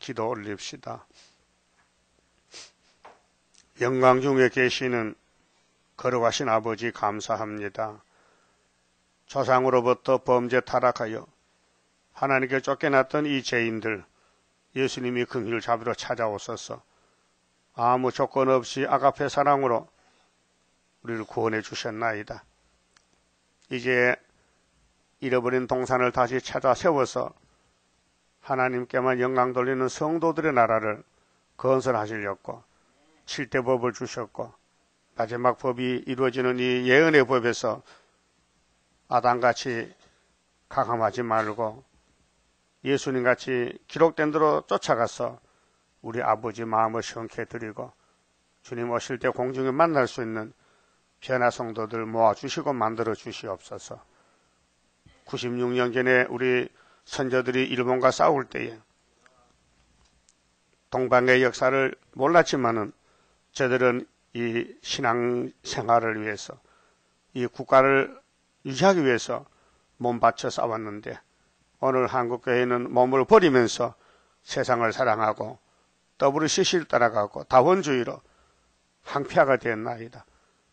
기도 올립시다. 영광 중에 계시는 거룩하신 아버지 감사합니다. 조상으로부터 범죄 타락하여 하나님께 쫓겨났던 이 죄인들, 예수님이 긍휼 자비로 찾아오셔서 아무 조건 없이 아가페 사랑으로 우리를 구원해 주셨나이다. 이제 잃어버린 동산을 다시 찾아 세워서 하나님께만 영광 돌리는 성도들의 나라를 건설하시려고 7대 법을 주셨고 마지막 법이 이루어지는 이 예언의 법에서 아담같이 가감하지 말고 예수님같이 기록된 대로 쫓아가서 우리 아버지 마음을 시원케 드리고 주님 오실 때 공중에 만날 수 있는 변화 성도들 모아주시고 만들어 주시옵소서. 96년 전에 우리 선조들이 일본과 싸울 때에 동방의 역사를 몰랐지만은 저들은 이 신앙 생활을 위해서 이 국가를 유지하기 위해서 몸 바쳐 싸웠는데 오늘 한국교회는 몸을 버리면서 세상을 사랑하고 WCC를 따라가고 다원주의로 항폐화가 되었나이다.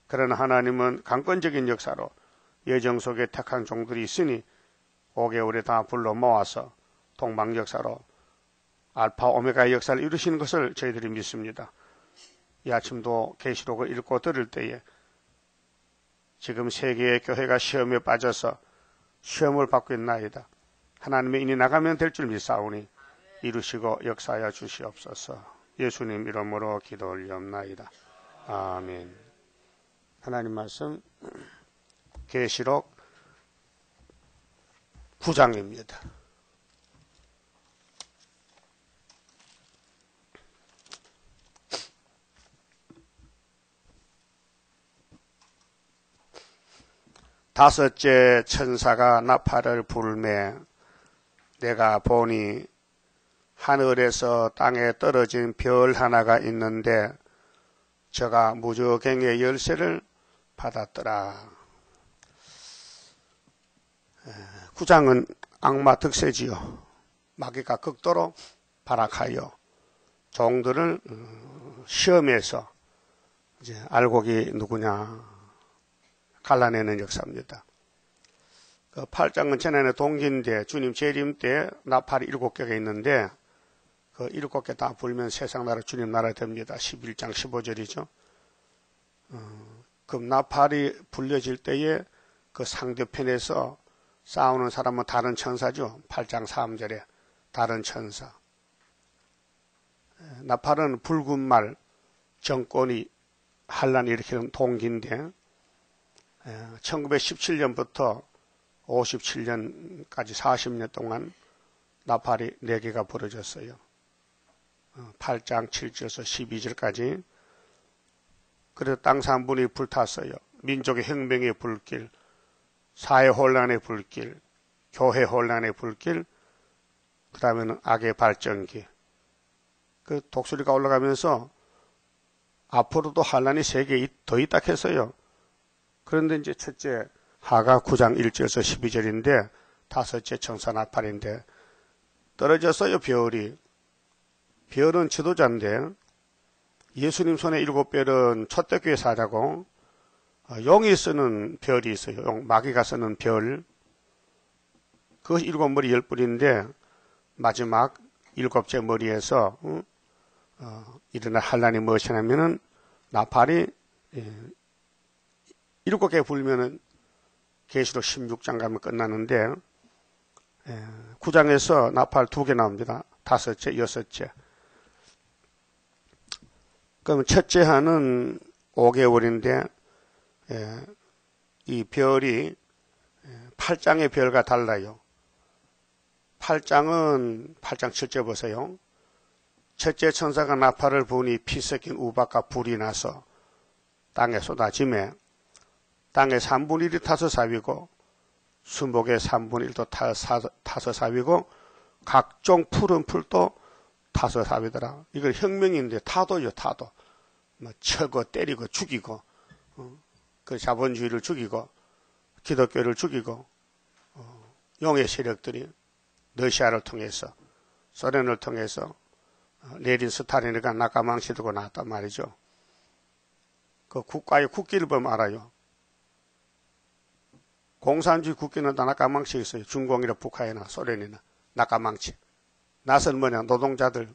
그러나 하나님은 강권적인 역사로 예정 속에 택한 종들이 있으니 5개월에 다 불러 모아서 동방 역사로 알파 오메가의 역사를 이루시는 것을 저희들이 믿습니다. 이 아침도 계시록을 읽고 들을 때에 지금 세계의 교회가 시험에 빠져서 시험을 받고 있나이다. 하나님의 인이 나가면 될 줄 믿사오니 이루시고 역사하여 주시옵소서. 예수님 이름으로 기도 올리옵나이다. 아멘. 하나님 말씀 계시록 9장입니다. 다섯째 천사가 나팔을 불매 내가 보니 하늘에서 땅에 떨어진 별 하나가 있는데 저가 무저갱의 열쇠를 받았더라. 9장은 악마 득세지요. 마귀가 극도로 발악하여 종들을 시험해서 이제 알곡이 누구냐 갈라내는 역사입니다. 그 8장은 지난해 동기인데 주님 재림 때 나팔이 7개가 있는데 그 7개 다 불면 세상 나라 주님 나라 됩니다. 11장 15절이죠. 그 나팔이 불려질 때에 그 상대편에서 싸우는 사람은 다른 천사죠. 8장 3절에 다른 천사. 나팔은 붉은 말, 정권이 환란을 일으키는 동기인데 1917년부터 57년까지 40년 동안 나팔이 4개가 벌어졌어요. 8장 7절에서 12절까지. 그래서 땅 3분이 불탔어요. 민족의 혁명의 불길, 사회 혼란의 불길, 교회 혼란의 불길, 그 다음에는 악의 발전기. 그 독수리가 올라가면서 앞으로도 환란이 3개 더 있다 했어요. 그런데 이제 첫째 하가 9장 1절에서 12절인데 다섯째 천사 나팔인데 떨어졌어요. 별이. 별은 지도자인데 예수님 손에 7별은 초대교회 사자고 용이 쓰는 별이 있어요. 마귀가 쓰는 별. 그것이 7머리 10뿔인데 마지막 7째 머리에서 일어날 환란이 무엇이냐면은 나팔이 7개 불면은 계시록 16장 가면 끝나는데 9장에서 나팔 2개 나옵니다. 5째, 6째. 그럼 첫째 하는 5개월인데 이 별이 8장의 별과 달라요. 8장은 8장 7절 보세요. 첫째 천사가 나팔을 부니 피 섞인 우박과 불이 나서 땅에 쏟아지매 땅의 3분의 1이 타서 사위고 수목의 3분의 1도 타서 사위고 각종 푸른 풀도 타서 사위더라. 이걸 혁명인데 타도요. 타도. 뭐 쳐고 때리고 죽이고 그 자본주의를 죽이고 기독교를 죽이고 용의 세력들이 러시아를 통해서 소련을 통해서 내린 스타린이가 낙가망치 들고 나왔단 말이죠. 그 국가의 국기를 보면 알아요. 공산주의 국기는 다 낙가망치 있어요. 중공이나 북한이나 소련이나 낙가망치. 낫은 뭐냐? 노동자들,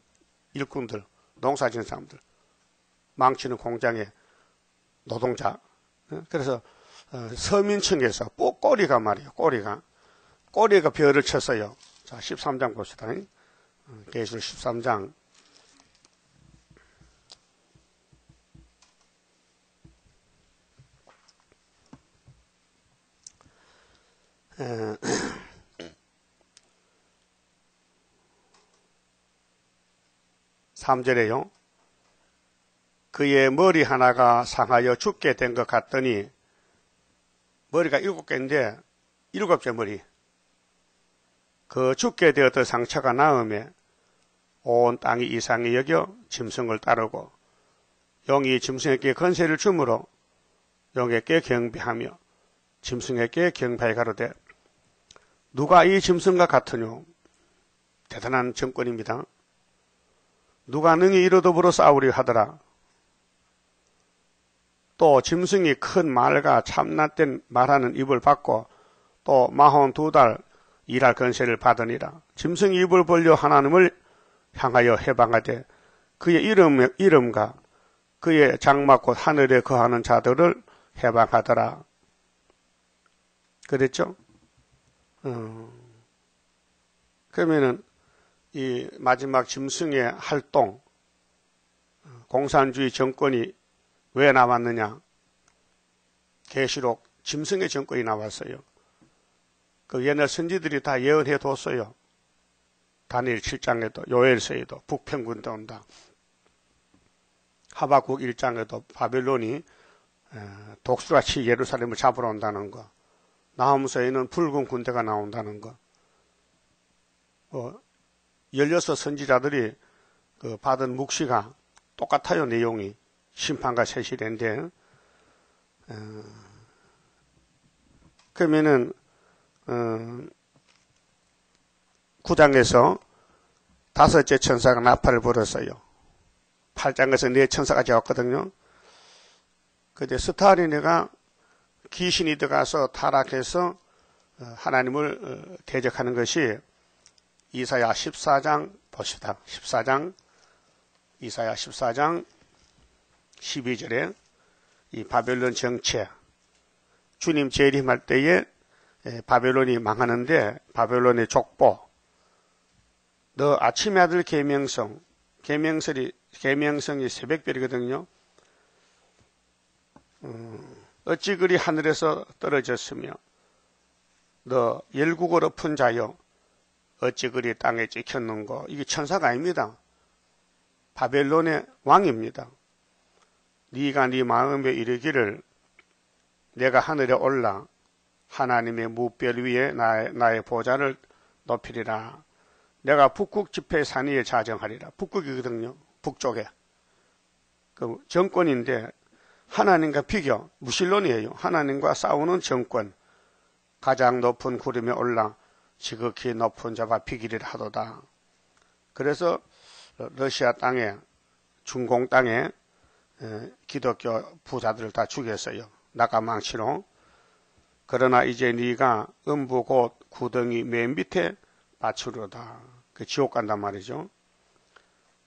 일꾼들, 농사지는 사람들. 망치는 공장의 노동자. 그래서 서민층에서 꼬리가 말이에요. 꼬리가 별을 쳤어요. 자, 13장 봅시다. 계시록 13장. 에, 3절에요. 그의 머리 하나가 상하여 죽게 된 것 같더니 머리가 7개인데 7개 머리. 그 죽게 되었던 상처가 나음에 온 땅이 이상히 여겨 짐승을 따르고 영이 짐승에게 권세를 주므로 영에게 경배하며 짐승에게 경배하여 가로되 누가 이 짐승과 같으뇨? 대단한 정권입니다. 누가 능히 이로 더불어 싸우려 하더라. 또 짐승이 큰 말과 참낫된 말하는 입을 받고 또 42달 일할 권세를 받으니라. 짐승이 입을 벌려 하나님을 향하여 해방하되 그의 이름과 그의 장막 곧 하늘에 거하는 자들을 해방하더라. 그랬죠? 그러면은 이 마지막 짐승의 활동, 공산주의 정권이 왜 나왔느냐? 계시록 짐승의 정권이 나왔어요. 그 옛날 선지들이 다 예언해 뒀어요. 다니엘 7장에도 요엘서에도 북평군도 온다. 하박국 1장에도 바벨론이 독수같이 예루살렘을 잡으러 온다는 거. 나훔서에는 붉은 군대가 나온다는 거. 16 선지자들이 그 받은 묵시가 똑같아요. 내용이. 심판과 세실인데 그러면은 9장에서 5째 천사가 나팔을 불었어요. 8장에서 4천사가 왔거든요. 그때 스타린이가 귀신이 들어가서 타락해서 하나님을 대적하는 것이 이사야 14장 보시다. 이사야 14장 12절에 이 바벨론 정체, 주님 재림할 때에 바벨론이 망하는데 바벨론의 족보, 너 아침의 아들 계명성이 새벽별이거든요. 어찌 그리 하늘에서 떨어졌으며 너 열국을 엎은 자여 어찌 그리 땅에 찍혔는고. 이게 천사가 아닙니다. 바벨론의 왕입니다. 네가 네 마음에 이르기를 내가 하늘에 올라 하나님의 무별 위에 나의 보좌를 높이리라. 내가 북극 지폐 산 위에 자정하리라. 북극이거든요. 북쪽에. 그 정권인데 하나님과 비교, 무신론이에요. 하나님과 싸우는 정권. 가장 높은 구름에 올라 지극히 높은 자와 비기를 하도다. 그래서 러시아 땅에, 중공 땅에 기독교 부자들을 다 죽였어요. 낙가망치로. 그러나 이제 네가 음부 곧 구덩이 맨 밑에 바치로다. 그 지옥 간단 말이죠.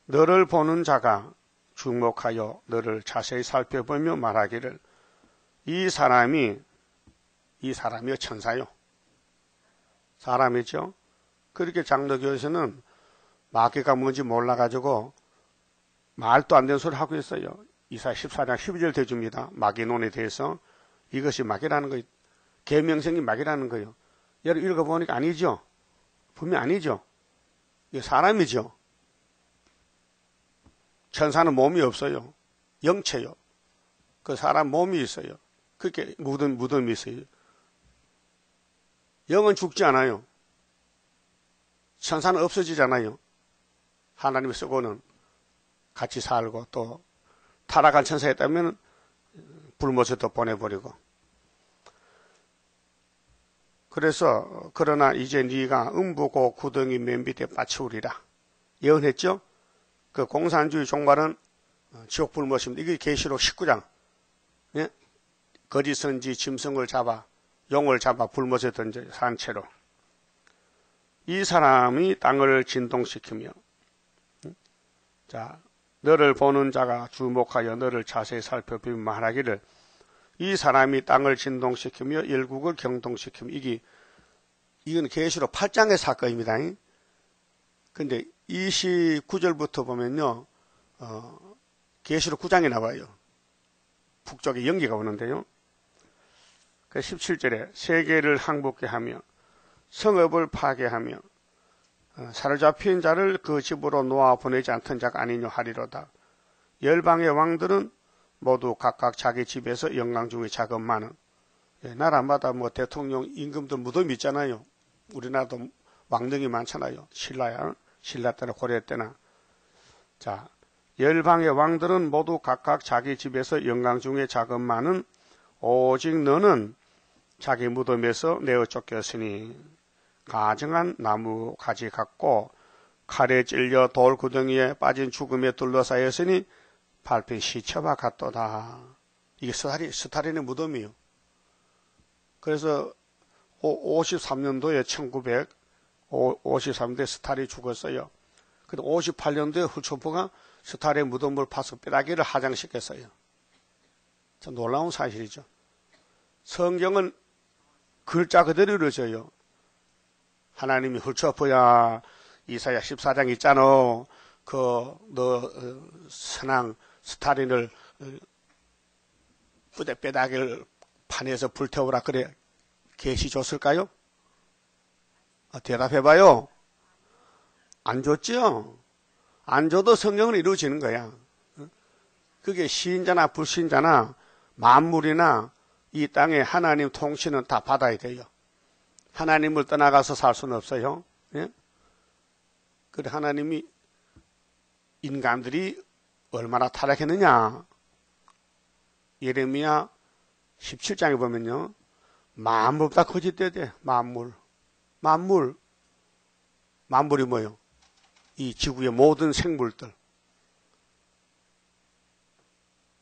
너를 보는 자가 주목하여 너를 자세히 살펴보며 말하기를 이 사람이요 천사요. 사람이죠. 그렇게 장로교에서는 마귀가 뭔지 몰라가지고 말도 안 되는 소리 하고 있어요. 이사야 14장 12절 대줍니다. 마귀론에 대해서 이것이 마귀라는 거예요. 계명성이 마귀라는 거예요. 여러분 읽어보니까 아니죠. 분명 아니죠. 이게 사람이죠. 천사는 몸이 없어요. 영체요. 그 사람 몸이 있어요. 그렇게 무덤이 있어요. 영은 죽지 않아요. 천사는 없어지잖아요. 하나님이 쓰고는 같이 살고 또 타락한 천사였다면 불못에도 보내버리고. 그래서 그러나 이제 네가 음부고 구덩이 맨 밑에 빠치우리라. 예언했죠? 그 공산주의 종말은 지옥 불못입니다. 이게 계시록 19장. 예? 거짓선지 짐승을 잡아 용을 잡아 불못에 던져 산채로. 이 사람이 땅을 진동시키며 자 너를 보는 자가 주목하여 너를 자세히 살펴보며 말하기를 이 사람이 땅을 진동시키며 일국을 경동시키며 이건 계시록 8장의 사건입니다. 근데 29절부터 보면요. 계시록 9장에 나와요. 북쪽에 연기가 오는데요. 그 17절에 세계를 항복케 하며 성읍을 파괴하며 사로잡힌 자를 그 집으로 놓아 보내지 않던 자가 아니뇨 하리로다. 열방의 왕들은 모두 각각 자기 집에서 영광 중에 자금 많은 나라마다 뭐 대통령 임금들 무덤이 있잖아요. 우리나라도 왕릉이 많잖아요. 신라 때나 고려 때나. 자, 열방의 왕들은 모두 각각 자기 집에서 영광 중에 자금 많은 오직 너는 자기 무덤에서 내어 쫓겼으니 가증한 나무 가지 같고 칼에 찔려 돌 구덩이에 빠진 죽음에 둘러싸였으니 밟힌 시체와 같도다. 이게 스탈린의 무덤이요. 그래서 53년도에 1953년도에 스탈린이 죽었어요. 근데 58년도에 후초프가 스탈린의 무덤을 파서 뼈다귀를 하장시켰어요. 참 놀라운 사실이죠. 성경은 글자 그대로 이루어져요. 하나님이 후초프야 이사야 14장 있잖아. 너 선왕 스탈린을 뼈다귀를 판에서 불태우라 그래 계시 줬을까요? 대답해봐요. 안 줬죠? 안 줘도 성경은 이루어지는 거야. 그게 신자나 불신자나 만물이나 이 땅에 하나님 통치는 다 받아야 돼요. 하나님을 떠나가서 살 수는 없어요. 예? 그래 하나님이 인간들이 얼마나 타락했느냐. 예레미야 17장에 보면요. 만물 다 거짓돼야 돼. 만물이 뭐예요? 이 지구의 모든 생물들.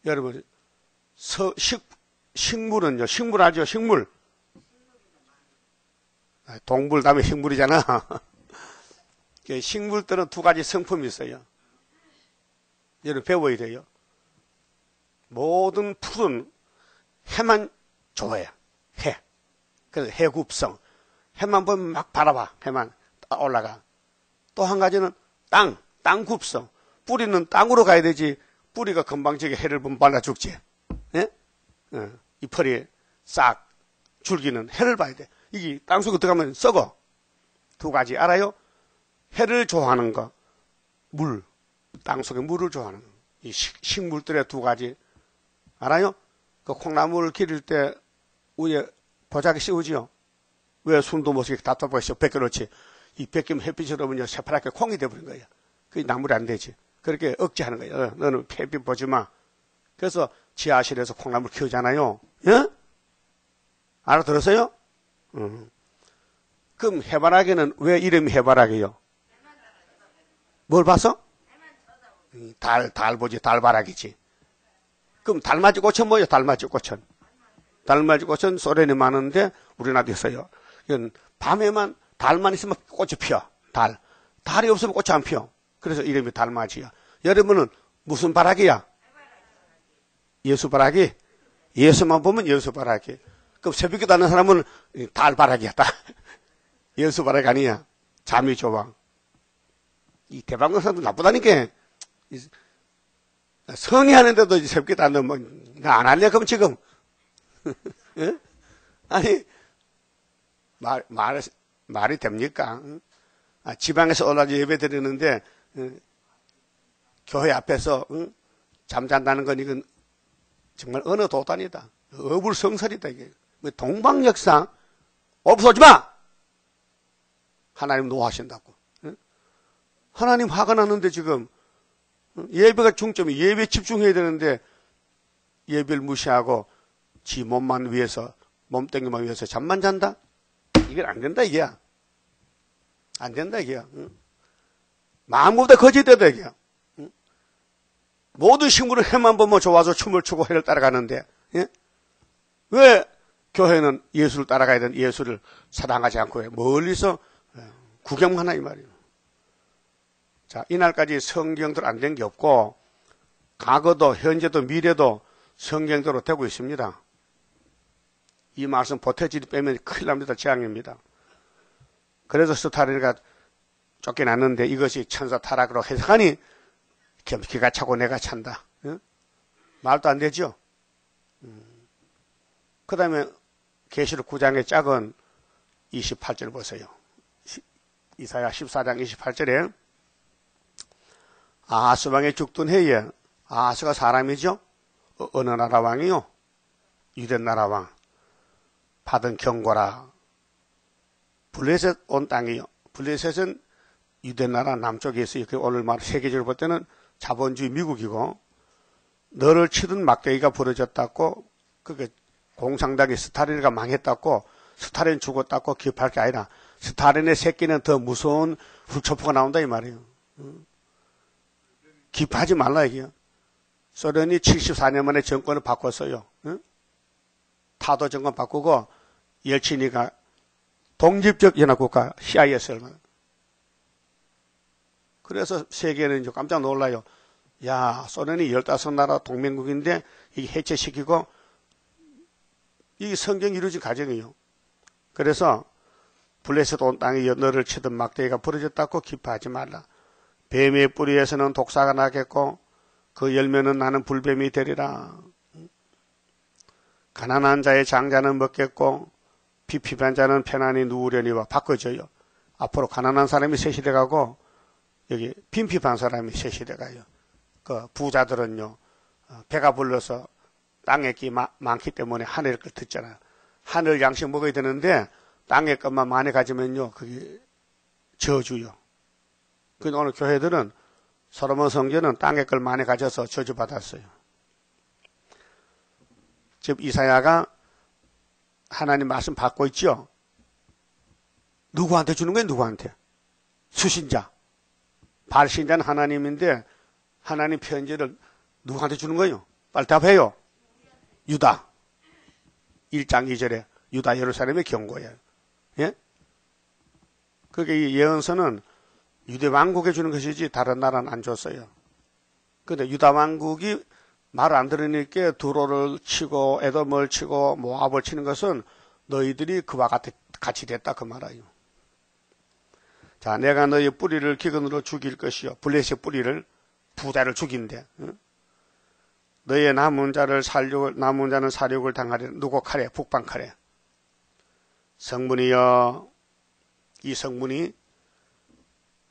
여러분 식물은요. 식물 알죠? 식물. 동물 다음에 식물이잖아. 식물들은 두 가지 성품이 있어요. 여러분 배워야 돼요. 모든 풀은 해만 좋아해요. 해. 그래서 해굽성. 해만 보면 막 바라봐. 해만 올라가. 또 한 가지는 땅굽성. 뿌리는 땅으로 가야 되지. 뿌리가 금방지게 해를 보면 말라 죽지. 예? 이 펄이 싹 줄기는 해를 봐야 돼. 이게 땅속에 들어가면 썩어. 두 가지 알아요? 해를 좋아하는 거, 물. 땅속에 물을 좋아하는 거. 이 식물들의 두 가지. 알아요? 그 콩나물을 기를 때 위에 보자기 씌우지요? 왜 숨도 못 쉬게 답답하게 씌워 벗겨놓지? 이 벗기면 햇빛이 들어오면 새파랗게 콩이 돼버린 거예요. 그게 나물이 안 되지. 그렇게 억제하는 거예요. 너는 햇빛 보지 마. 그래서 지하실에서 콩나물 키우잖아요. 예? 알아들었어요? 그럼 해바라기는 왜 이름이 해바라기요? 뭘 봐서? 달 보지, 달바라기지. 그럼 달맞이 꽃은 뭐예요? 달맞이 꽃은. 달맞이 꽃은 소련이 많은데 우리나라도 있어요. 이건 밤에만 달만 있으면 꽃이 피어. 달이 없으면 꽃이 안 피어. 그래서 이름이 달맞이야. 여러분은 무슨 바라기야? 예수바라기? 예수만 보면 예수바라기. 그럼 새벽에 다는 사람은 달바라기야. 예수바라기 아니야. 잠이 좋아. 이 대방군 사람도 나쁘다니까. 성의 하는데도 새벽에 다는 뭐, 나 안 할래? 그럼 지금. 예? 아니, 말이 됩니까? 지방에서 올라와서 예배 드리는데, 교회 앞에서, 잠잔다는 건 이건 정말 어느 도단이다. 어불성설이다, 이게. 동방역상, 없어지 마! 하나님 노하신다고. 하나님 화가 났는데 지금, 예배가 중점이 예배에 집중해야 되는데, 예배를 무시하고, 지 몸만 위해서, 몸뚱이만 위해서 잠만 잔다? 이건 안 된다, 이게야. 안 된다, 이게야. 마음보다 거짓되다, 이게야. 모든 식물은 해만 보면 좋아서 춤을 추고 해를 따라가는데, 예? 왜 교회는 예수를 따라가야 되는 예수를 사랑하지 않고 해? 멀리서 구경만 하나 이 말이에요. 자, 이날까지 성경대로 안 된 게 없고, 과거도 현재도 미래도 성경대로 되고 있습니다. 이 말씀 보태지리 빼면 큰일 납니다. 재앙입니다. 그래서 스타린이가 쫓겨났는데 이것이 천사 타락으로 해석하니 기가 차고 내가 찬다. 응? 말도 안 되죠. 그 다음에 계시록 9장의 작은 28절 보세요. 이사야 14장 28절에 아하스 왕의 죽던 해에, 아하스가 사람이죠. 어느 나라 왕이요? 유대 나라 왕. 받은 경고라. 블레셋 온 땅이요. 블레셋은 유대 나라 남쪽에 있어요. 오늘 말 세계적으로 볼 때는 자본주의 미국이고, 너를 치던 막대기가 벌어졌다고, 그게 공산당의 스탈린이가 망했다고, 스탈린 죽었다고 기업할 게 아니라, 스탈린의 새끼는 더 무서운 훌초포가 나온다 이 말이에요. 기뻐하지 말라 이게요. 소련이 74년 만에 정권을 바꿨어요. 타도 정권 바꾸고 열친이가 독립적 연합국가 CIS를. 그래서 세계는 이제 깜짝 놀라요. 야, 소련이 15나라 동맹국인데 이게 해체시키고, 이게 성경이 이루어진 과정이에요. 그래서 블레셋 온 땅에 너를 치던 막대기가 부러졌다고 기뻐하지 말라. 뱀의 뿌리에서는 독사가 나겠고 그 열매는 나는 불뱀이 되리라. 가난한 자의 장자는 먹겠고 피핍한 자는 편안히 누우려니와 바꿔져요. 앞으로 가난한 사람이 셋이 돼가고 여기 빈핍한 사람이 셋이 돼가요. 그 부자들은요, 배가 불러서 땅에 끼 많기 때문에 하늘 걸 듣잖아요. 하늘 양식 먹어야 되는데 땅의 것만 많이 가지면요, 그게 저주요. 근데 오늘 교회들은 솔로몬 성전은 땅의 걸 많이 가져서 저주받았어요. 지금 이사야가 하나님 말씀 받고 있죠? 누구한테 주는 거예요? 누구한테? 수신자. 발신자는 하나님인데 하나님 편지를 누구한테 주는 거예요? 빨리 답해요. 유다. 1장 2절에 유다 예루살렘의 경고예요. 예? 그게 이 예언서는 유대 왕국에 주는 것이지 다른 나라는 안 줬어요. 근데 유다 왕국이 말 안 들으니까 두로를 치고 에돔을 치고 모압을 치는 것은 너희들이 그와 같이 됐다 그 말이에요. 자, 내가 너희 뿌리를 기근으로 죽일 것이요. 블레셋 뿌리를 부자를 죽인대. 응? 너희의 남은 자는 사륙을 당하리라. 누구 칼에? 북방 칼에. 성문이여. 이 성문이,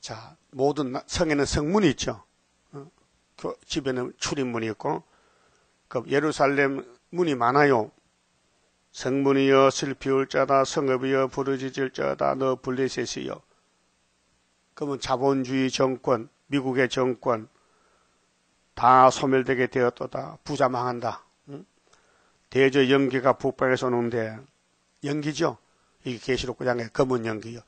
자, 모든 성에는 성문이 있죠. 집에는 출입문이 있고, 그 예루살렘 문이 많아요. 성문이여 슬피울 자다, 성읍이여 부르짖을 자다, 너 블레셋이여. 그러면 자본주의 정권, 미국의 정권 다 소멸되게 되었도다. 부자 망한다. 대저 연기가 북방에서 오는데, 연기죠. 이게 계시록 9장의 검은 연기요.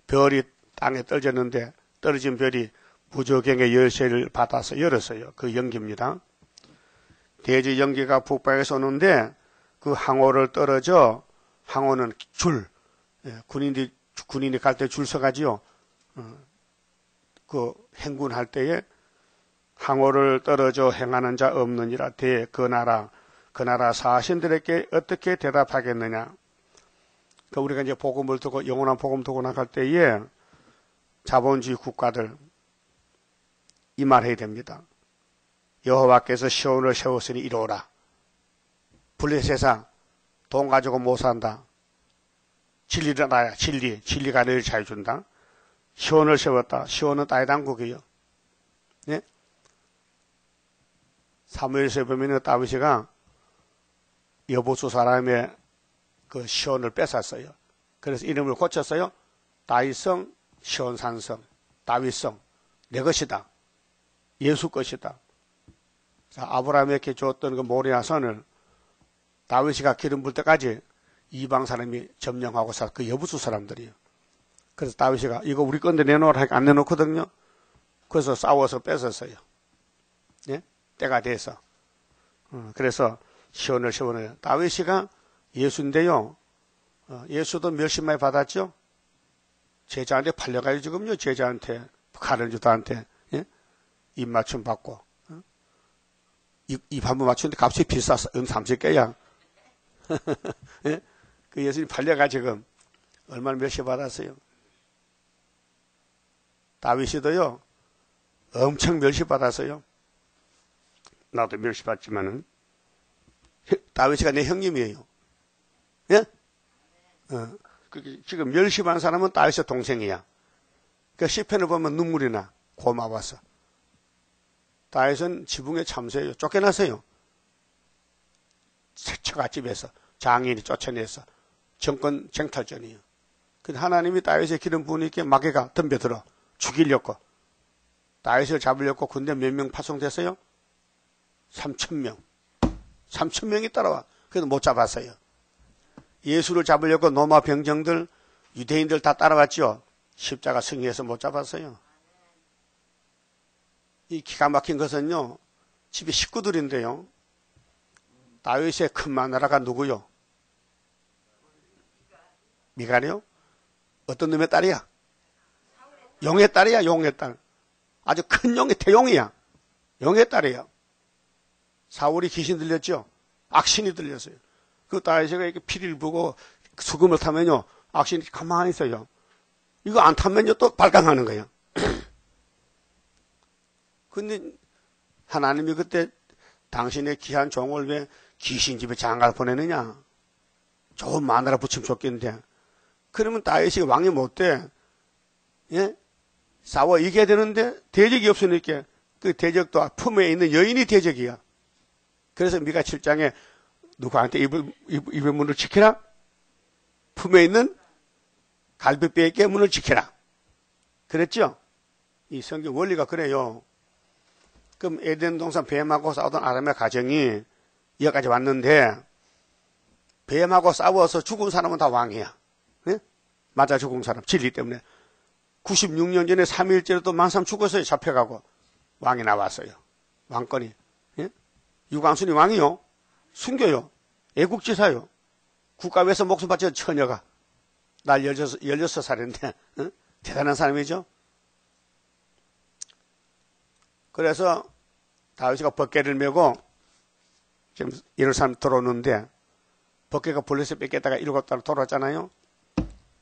별이 땅에 떨어졌는데 떨어진 별이 무저갱의 열쇠를 받아서 열었어요. 그 연기입니다. 대저 연기가 북방에서 오는데 그 항오를 떨어져, 항오는 줄, 군인이 갈 때 줄 서가지요. 그 행군할 때에 항오를 떨어져 행하는 자 없느니라. 그 나라 사신들에게 어떻게 대답하겠느냐. 그 우리가 이제 복음을 듣고 영원한 복음 듣고 나갈 때에 자본주의 국가들 이 말해야 됩니다. 여호와께서 시온을 세웠으니 이로라. 블레셋아, 돈 가지고 못 산다. 진리를 나야. 진리가 너희를 잘 준다. 시온을 세웠다. 시온은 땅의 당국이에요. 네? 사무엘서에 보면 다윗이가 여보수 사람의 그 시온을 뺏었어요. 그래서 이름을 고쳤어요. 다윗성, 시온산성, 다윗성, 내 것이다. 예수 것이다. 자, 아브라함에게 줬던 그 모리아 선을 다윗이가 기름 붓을 때까지 이방 사람이 점령하고 살 그 여부수 사람들이에요. 그래서 다윗이가 이거 우리 건데 내놓으라 하니까 안 내놓거든요. 그래서 싸워서 뺏었어요. 예? 때가 돼서. 그래서 시원해요. 다윗이가 예수인데요. 예수도 몇십마리 받았죠? 제자한테 팔려가지고 지금요, 제자한테, 가른 주도한테, 예? 입맞춤 받고, 입 한 번 맞추는데 값이 비쌌어. 30개야. 예? 그 예수님 팔려가지고 지금, 얼마나 몇십 받았어요? 다윗이도요, 엄청 멸시 받았어요. 나도 멸시 받지만은, 다윗이가 내 형님이에요. 예? 지금 멸시받은 사람은 다윗의 동생이야. 그 시편을 보면 눈물이 나. 고마워서. 다윗은 지붕에 참새요. 쫓겨났어요. 처갓집에서 장인이 쫓아내서 정권 쟁탈전이에요. 근데 하나님이 다윗의 기름 부으니까 마귀가 덤벼들어 죽이려고. 다윗을 잡으려고 군대 몇 명 파송됐어요? 3,000명. 3,000명이 따라와. 그래도 못 잡았어요. 예수를 잡으려고 로마 병정들, 유대인들 다 따라왔죠. 십자가 승리해서 못 잡았어요. 이 기가 막힌 것은요, 집에 식구들인데요. 다윗의 큰 마누라가 누구요? 미갈이요? 어떤 놈의 딸이야? 용의 딸이야, 용의 딸. 아주 큰 용의 태용이야. 용의 딸이에요. 사울이 귀신 들렸죠? 악신이 들렸어요. 그 다윗이 이렇게 피리를 부고 수금을 타면요, 악신이 가만히 있어요. 이거 안 타면요, 또 발광하는 거예요. 근데 하나님이 그때 당신의 귀한 종을 왜 귀신 집에 장가를 보내느냐? 좋은 마누라 붙이면 좋겠는데. 그러면 다윗이 왕이 못 돼. 예? 싸워 이겨야 되는데 대적이 없으니까 그 대적도 품에 있는 여인이 대적이야. 그래서 미가 7장에 누구한테 입의 문을 지키라? 품에 있는 갈비뼈의 문을 지키라. 그랬죠? 이 성경 원리가 그래요. 그럼 에덴 동산 뱀하고 싸우던 아담의 가정이 여기까지 왔는데 뱀하고 싸워서 죽은 사람은 다 왕이야. 네? 맞아 죽은 사람. 진리 때문에. 96년 전에 3일째로 또 만삼 죽었어요. 잡혀가고. 왕이 나왔어요. 왕권이. 예? 유광순이 왕이요. 순교요. 애국지사요. 국가 위해서 목숨 바쳐 처녀가. 날 16살인데 어? 대단한 사람이죠. 그래서 다윗이가 벗개를 메고 지금 예루살렘 돌아오는데 벗개가 블레셋 뺏겼다가 7달을 돌아왔잖아요.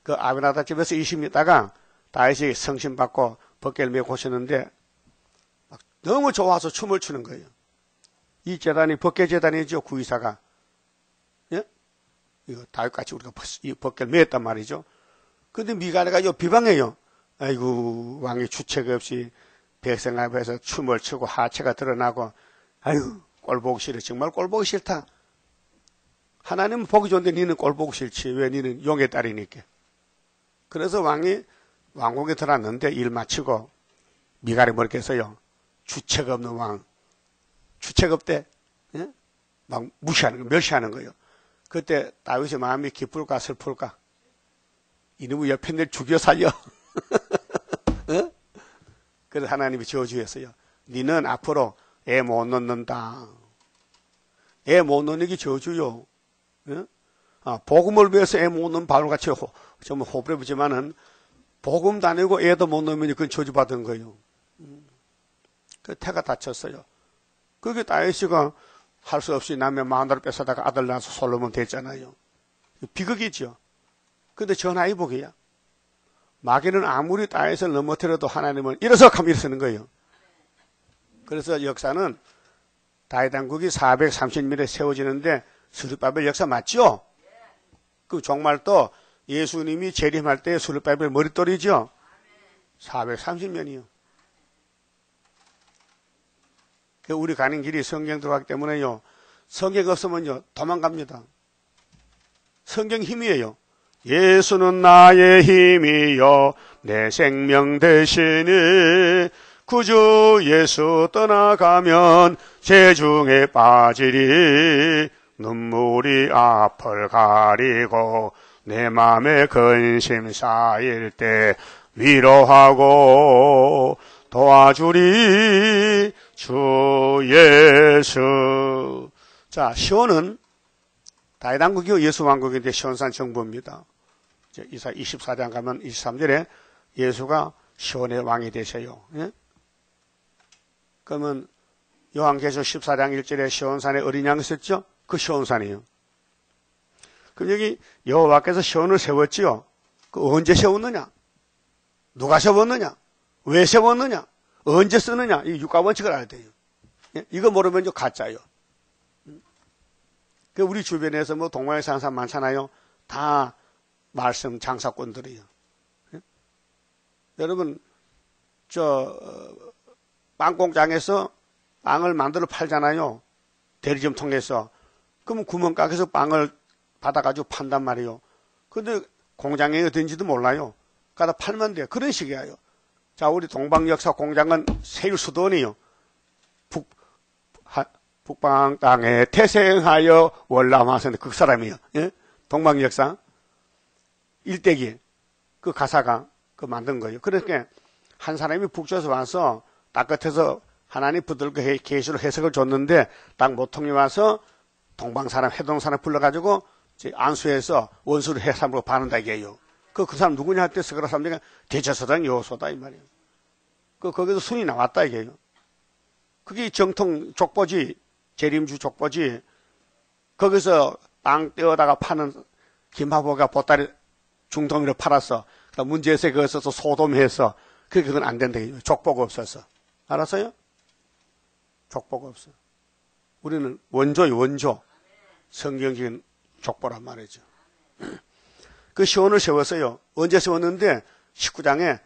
그 아비나다 집에서 20년 있다가 다윗이 성신 받고 벗개를 메고 오셨는데 막 너무 좋아서 춤을 추는 거예요. 이 재단이 벗개 재단이죠. 구이사가. 예? 이거 다윗같이 우리가 이 벗개를 메었단 말이죠. 근데 미갈이가 요 비방해요. 아이고 왕이 주책 없이 백성 앞에서 춤을 추고 하체가 드러나고 아유 꼴 보기 싫어. 정말 꼴 보기 싫다. 하나님은 보기 좋은데 니는 꼴 보기 싫지. 왜 니는 용의 딸이니까. 그래서 왕이 왕궁에 들어왔는데 일 마치고 미갈이 뭐렇게 했어요. 주책 없는 왕. 주책 없대. 예? 막 무시하는 거, 멸시하는 거예요. 그때 다윗의 마음이 기쁠까 슬플까? 이놈의 옆에 내 죽여 살려. 어? 그래서 하나님이 저주했어요. 니는 앞으로 애 못 낳는다. 애 못 낳는 게 저주요. 예? 복음을 위해서 애 못 낳는 바울같이 좀 호불호 보지만은 복음 다니고 애도 못 낳으면 그건 저주받은 거예요. 그 태가 다쳤어요. 그게 다윗이가 할 수 없이 남의 마누라를 뺏어다가 아들 낳아서 솔로몬 됐잖아요. 비극이죠. 근데 전화위복이야. 마귀는 아무리 다윗을 넘어뜨려도 하나님은 일어서 하면 일어서는 거예요. 그래서 역사는 다윗 왕국이 430년에 세워지는데 스룹바벨 역사 맞죠? 그 정말 또 예수님이 재림할 때 스룹바벨 머릿돌이죠? 430년이요. 우리 가는 길이 성경 들어가기 때문에요. 성경 없으면요 도망갑니다. 성경 힘이에요. 예수는 나의 힘이요 내 생명 대신에 구주 예수 떠나가면 재중에 빠지리. 눈물이 앞을 가리고 내 맘에 근심 쌓일 때 위로하고 도와주리. 주 예수. 자, 시온은 다윗왕국이요 예수 왕국인데 시온산 정부입니다. 이사 24장 가면 23절에 예수가 시온의 왕이 되셔요. 예? 그러면 요한계시록 14장 1절에 시온산에 어린 양이 있었죠? 그 시온산이에요. 그럼 여기 여호와께서 시온을 세웠지요. 그 언제 세웠느냐? 누가 세웠느냐? 왜 세웠느냐? 언제 쓰느냐? 이 육가원칙을 알아야 돼요. 예? 이거 모르면 이제 가짜예요. 그 우리 주변에서 뭐 동방에 사는 사람 많잖아요. 다 말씀 장사꾼들이에요. 예? 여러분 빵 공장에서 빵을 만들어 팔잖아요. 대리점 통해서. 그러면 구멍가게에서 빵을 받아가지고 판단 말이에요. 근데 공장에 어딘지도 몰라요. 가다 팔면 돼요. 그런 식이에요. 자, 우리 동방역사 공장은 세일 수도원이요. 북방 땅에 태생하여 월남하셨는데 그 사람이요. 예? 동방역사 일대기 그 가사가 그 만든 거예요. 그러니까 한 사람이 북쪽에서 와서 땅끝에서 하나님 붙들고 계시로 해석을 줬는데 딱 모통이 와서 동방 사람, 해동 사람 불러가지고 안수해서 원수를 해삼으로 바른다 이게요. 그 사람 누구냐 할 때 스가랴 3장에 대제사장 여호수아다 이 말이에요. 거기서 순이 나왔다 이게요. 그게 정통 족보지, 재림주 족보지. 거기서 빵 떼어다가 파는 김하보가 보따리 중동으로 팔았어. 문제에서 그것서 소돔해서 그건 안 된다. 족보가 없어서. 알았어요? 족보가 없어. 우리는 원조요, 원조. 성경적인 족보란 말이죠. 그 시온을 세웠어요. 언제 세웠는데 19장에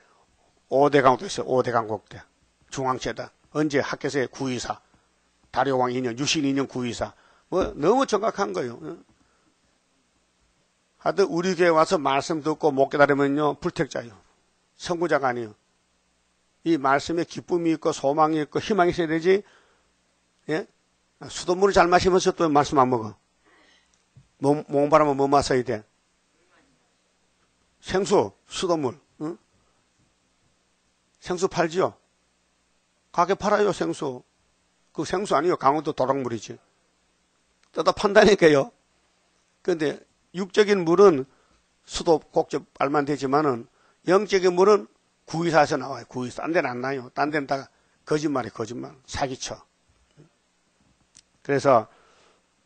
5대 강국도 있어요. 5대 강국대. 중앙제다. 언제 학교에서의 구의사. 다리오왕 2년, 유신 2년 구의사. 뭐 너무 정확한 거예요. 하여튼 우리 교회 와서 말씀 듣고 못 깨달으면요 불택자예요. 선구자가 아니에요. 이 말씀에 기쁨이 있고 소망이 있고 희망이 있어야 되지. 예? 수돗물을 잘 마시면서 또 말씀 안 먹어. 몸바람은 뭐 마셔야 돼? 생수, 수돗물. 응? 생수 팔지요? 가게 팔아요, 생수. 그 생수 아니에요. 강원도 도락물이지. 뜯어 판다니까요. 그런데 육적인 물은 수도 꼭지 알만 되지만은 영적인 물은 구의사에서 나와요. 구의사. 딴 데는 안 나요. 딴 데는 다 거짓말이 거짓말. 사기쳐. 그래서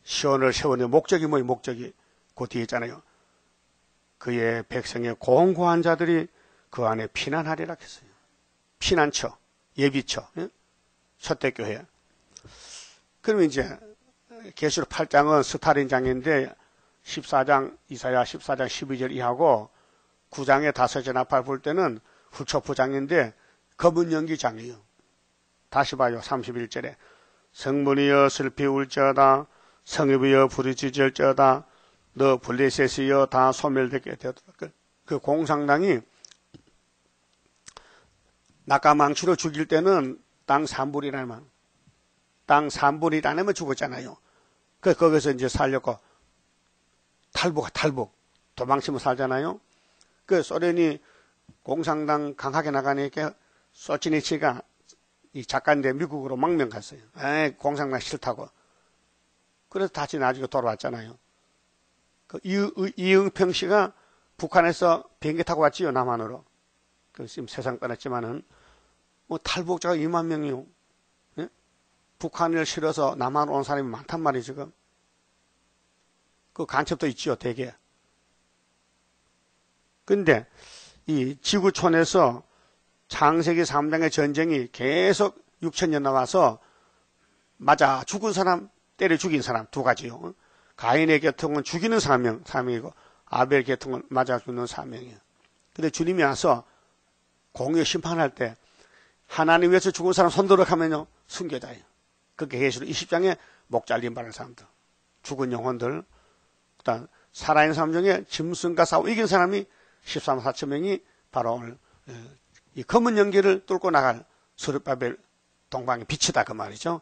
시온을 세우는 목적이 뭐예요? 목적이 그 뒤에 있잖아요. 그의 백성의 공고한 자들이 그 안에 피난하리라 했어요. 피난처, 예비처, 첫대교회. 그러면 이제 계시록 8장은 스타린장인데 14장 이사야 14장 12절 이하고 9장의 5째 나팔 불 때는 훌초부장인데 검은 연기장이에요. 다시 봐요. 31절에 성문이여 슬피 울지어다 성읍이여 부르짖을지어다 너 블레셋이여 다 소멸되게 되었다. 그 공산당이 낙가망치로 죽일 때는 땅 3분의 1만 땅 3분의 1 안에만 죽었잖아요. 거기서 이제 살려고 탈북 도망치면 살잖아요. 그 소련이 공산당 강하게 나가니까 소치니치가 이 작가인데 미국으로 망명 갔어요. 공산당 싫다고. 그래서 다시 나중에 돌아왔잖아요. 그 이응평 씨가 북한에서 비행기 타고 왔지요, 남한으로. 그 지금 세상 떠났지만은 뭐 탈북자가 2만 명이요. 예? 북한을 실어서 남한 온 사람이 많단 말이에요, 지금. 그 간첩도 있지요, 대개. 근데 이 지구촌에서 창세기 3장의 전쟁이 계속 6,000년 나와서 맞아 죽은 사람, 때려 죽인 사람 두 가지요. 가인의 계통은 죽이는 사명이고 아벨 계통은 맞아 죽는 사명이에요. 근데 주님이 와서 공의 심판할 때 하나님 위해서 죽은 사람 손들어 가면요 순교자예요. 그게 계시록 20장에 목 잘린 바른 사람들, 죽은 영혼들, 그다음 살아있는 사람 중에 짐승과 싸워 이긴 사람이 13만 4천 명이 바로 오늘 이 검은 연기를 뚫고 나갈 스룹바벨 동방의 빛이다 그 말이죠.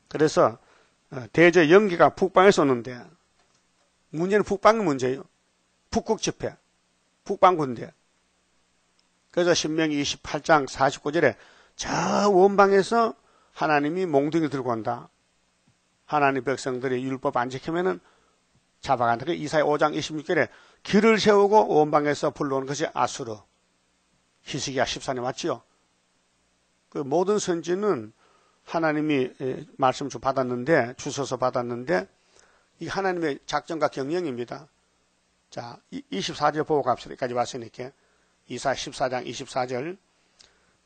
그래서 대저 연기가 북방에서 오는데 문제는 북방의 문제예요. 북극 집회, 북방 군대. 그래서 신명기 28장 49절에 저 원방에서 하나님이 몽둥이를 들고 온다. 하나님 백성들이 율법 안 지키면은 잡아간다. 이사야 5장 26절에 길을 세우고 원방에서 불러오는 것이 아수르. 히스기야 14년 맞지요? 그 모든 선지는 하나님이 말씀 받았는데, 주셔서 받았는데, 이 하나님의 작전과 경영입니다. 자, 24절 보고 갑시다. 여기까지 왔으니까. 이사야 14장 24절.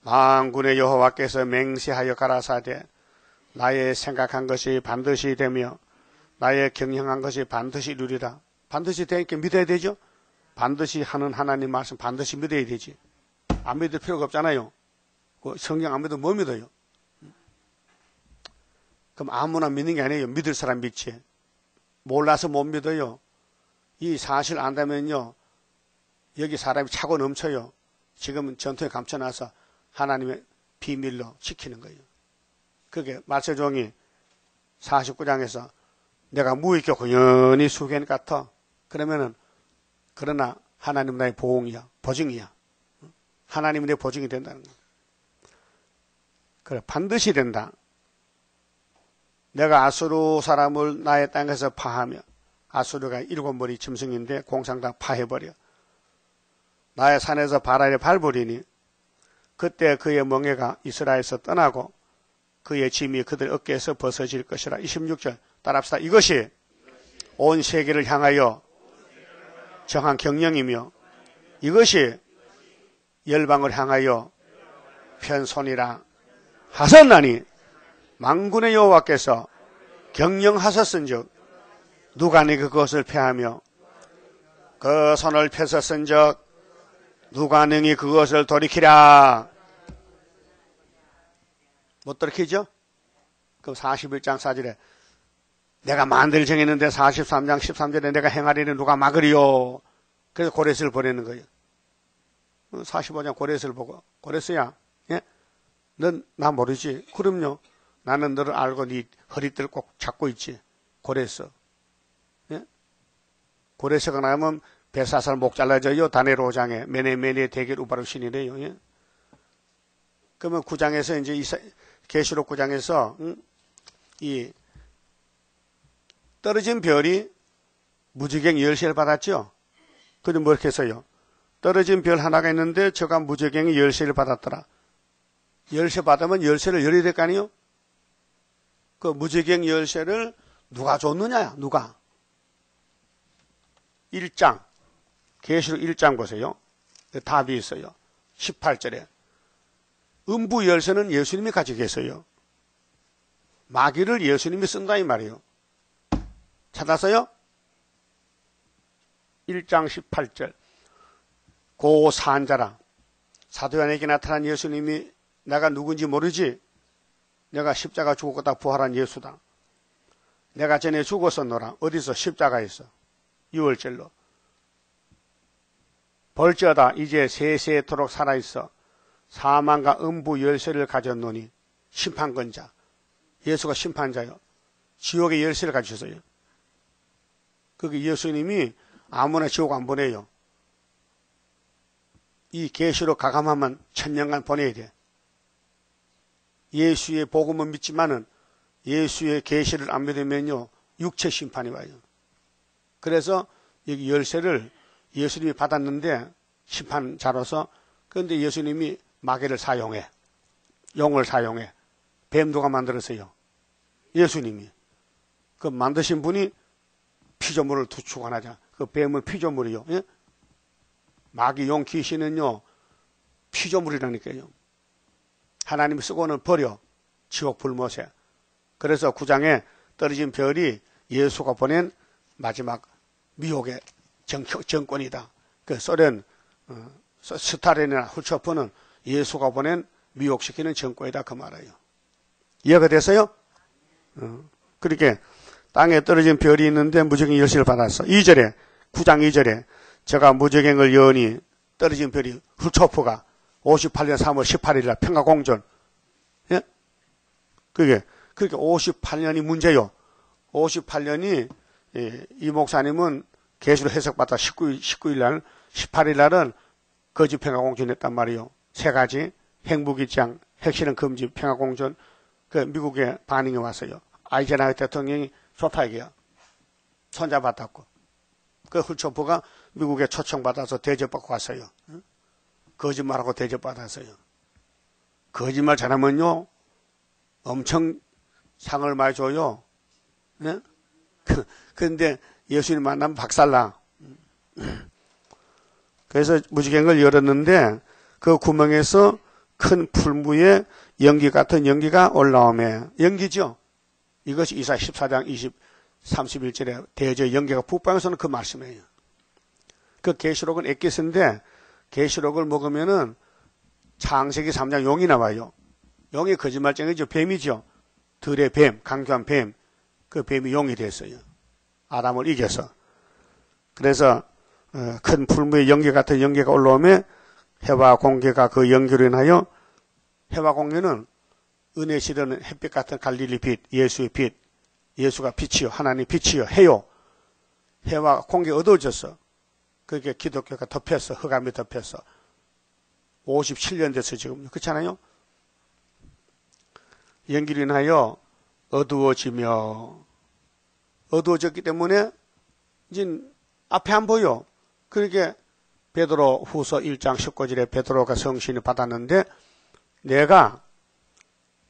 만군의 여호와께서 맹세하여 가라사대 나의 생각한 것이 반드시 되며 나의 경영한 것이 반드시 이루리라. 반드시 되니까 믿어야 되죠? 반드시 하는 하나님 말씀 반드시 믿어야 되지. 안 믿을 필요가 없잖아요. 성경 안 믿으면 뭐 믿어요? 그럼 아무나 믿는 게 아니에요. 믿을 사람 믿지. 몰라서 못 믿어요. 이 사실 안다면요, 여기 사람이 차고 넘쳐요. 지금은 전통에 감춰놔서 하나님의 비밀로 지키는 거예요. 그게 말세종이 49장에서 내가 무익하고 영원히 수견 같아. 그러면은, 그러나 하나님 나의 보응이야. 보증이야. 하나님이 내 보증이 된다는 거야. 그래, 반드시 된다. 내가 아수르 사람을 나의 땅에서 파하며, 아수르가 7머리 짐승인데 공상당 파해버려. 나의 산에서 바라를 밟으리니 그때 그의 멍에가 이스라엘에서 떠나고 그의 짐이 그들 어깨에서 벗어질 것이라. 26절 따라합시다. 이것이 온 세계를 향하여 정한 경영이며 이것이 열방을 향하여 편손이라 하셨나니 만군의 여호와께서 경영하셨은즉 누가 너희 그것을 패하며 그 손을 펴셨은즉 누가 능히 그것을 돌이키랴. 못 돌이키죠? 그럼 41장 4절에 내가 만대를 정했는데 43장 13절에 내가 행하리니 누가 막으리요. 그래서 고레스를 보내는 거예요. 45장 고레스를 보고 고레스야, 예? 넌 나 모르지? 그럼요. 나는 너를 알고 네 허리띠를 꼭 잡고 있지. 고레스. 예? 고레스가 나면 베사살 목 잘라져요. 다니엘 5장에 메네메네 대결 우바르 신이래요. 예? 그러면 9장에서 이제 계시록 9장에서 이 떨어진 별이 무지갱 열쇠를 받았죠. 그런데 뭐 이렇게 해서요. 떨어진 별 하나가 있는데 저가 무지갱이 열쇠를 받았더라. 열쇠 받으면 열쇠를 열어야 될 거 아니에요? 그 무지갱 열쇠를 누가 줬느냐? 누가? 1장. 계시록 1장 보세요. 답이 있어요. 18절에. 음부 열쇠는 예수님이 가지고 계세요. 마귀를 예수님이 쓴다 이 말이에요. 찾았어요? 1장 18절. 고 산자라. 사도 요한에게 나타난 예수님이 내가 누군지 모르지? 내가 십자가 죽었다 부활한 예수다. 내가 전에 죽었었노라. 어디서? 십자가에서. 6월절로. 벌저다 이제 세세토록 살아있어 사망과 음부 열쇠를 가졌노니. 심판권자. 예수가 심판자요. 지옥의 열쇠를 가지셨어요. 그게 예수님이 아무나 지옥 안 보내요. 이 계시록 가감하면 1000년간 보내야 돼. 예수의 복음은 믿지만은 예수의 계시를 안 믿으면요 육체 심판이 와요. 그래서 여기 열쇠를 예수님이 받았는데 심판자로서, 그런데 예수님이 마귀를 사용해. 용을 사용해. 뱀 누가 만들었어요? 예수님이. 그 만드신 분이 피조물을 축원하자. 그 뱀은 피조물이요. 예? 마귀 용 귀신은요 피조물이라니까요. 하나님이 쓰고는 버려. 지옥 불못에. 그래서 9장에 떨어진 별이 예수가 보낸 마지막 미혹의 정권이다. 그 소련 스탈린이나 후초프는 예수가 보낸 미혹시키는 정권이다 그 말이에요. 이해가 됐어요? 그렇게 땅에 떨어진 별이 있는데 무적행 열쇠를 받았어. 2절에 9장 2절에 제가 무적행을 여니 떨어진 별이 후초프가 58년 3월 18일 날 평화공전. 예? 그게 58년이 문제요. 58년이 이 목사님은 계시로 해석받다 19일 날 18일 날은 거짓 평화공전했단 말이에요. 세 가지 행복이장, 핵실현 금지 평화공전. 그 미국에 반응이 왔어요. 아이젠하워 대통령이 좋다 이게요. 손잡았다고. 그 훌초프가 미국에 초청받아서 대접받고 왔어요. 거짓말하고 대접받았어요. 거짓말 잘하면요, 엄청 상을 많이 줘요. 네? 그런데 예수님 만나면 박살나. 그래서 무지개를 열었는데 그 구멍에서 큰 풀무에 연기 같은 연기가 올라오며, 연기죠. 이것이 이사야 14장 31절에 대저 연기가 북방에서는 그 말씀이에요. 그 계시록은 엑기스인데 계시록을 먹으면은 창세기 3장 용이 나와요. 용이 거짓말쟁이죠. 뱀이죠. 들의 뱀, 강교한 뱀. 그 뱀이 용이 됐어요. 아담을 이겨서. 그래서 큰 풀무에 연기 같은 연기가 올라오며 해와 공기가 그 연기로 인하여, 해와 공기는 은혜 실은 햇빛 같은 갈릴리 빛, 예수의 빛, 예수가 빛이요, 하나님 빛이요, 해요. 해와 공기가 어두워졌어. 그게 기독교가 덮였어. 흑암이 덮였어. 57년 됐어 지금. 그렇잖아요. 연기로 인하여 어두워졌기 때문에 이제 앞에 안 보여. 그러니까 베드로 후서 1장 19절에 베드로가 성신을 받았는데, 내가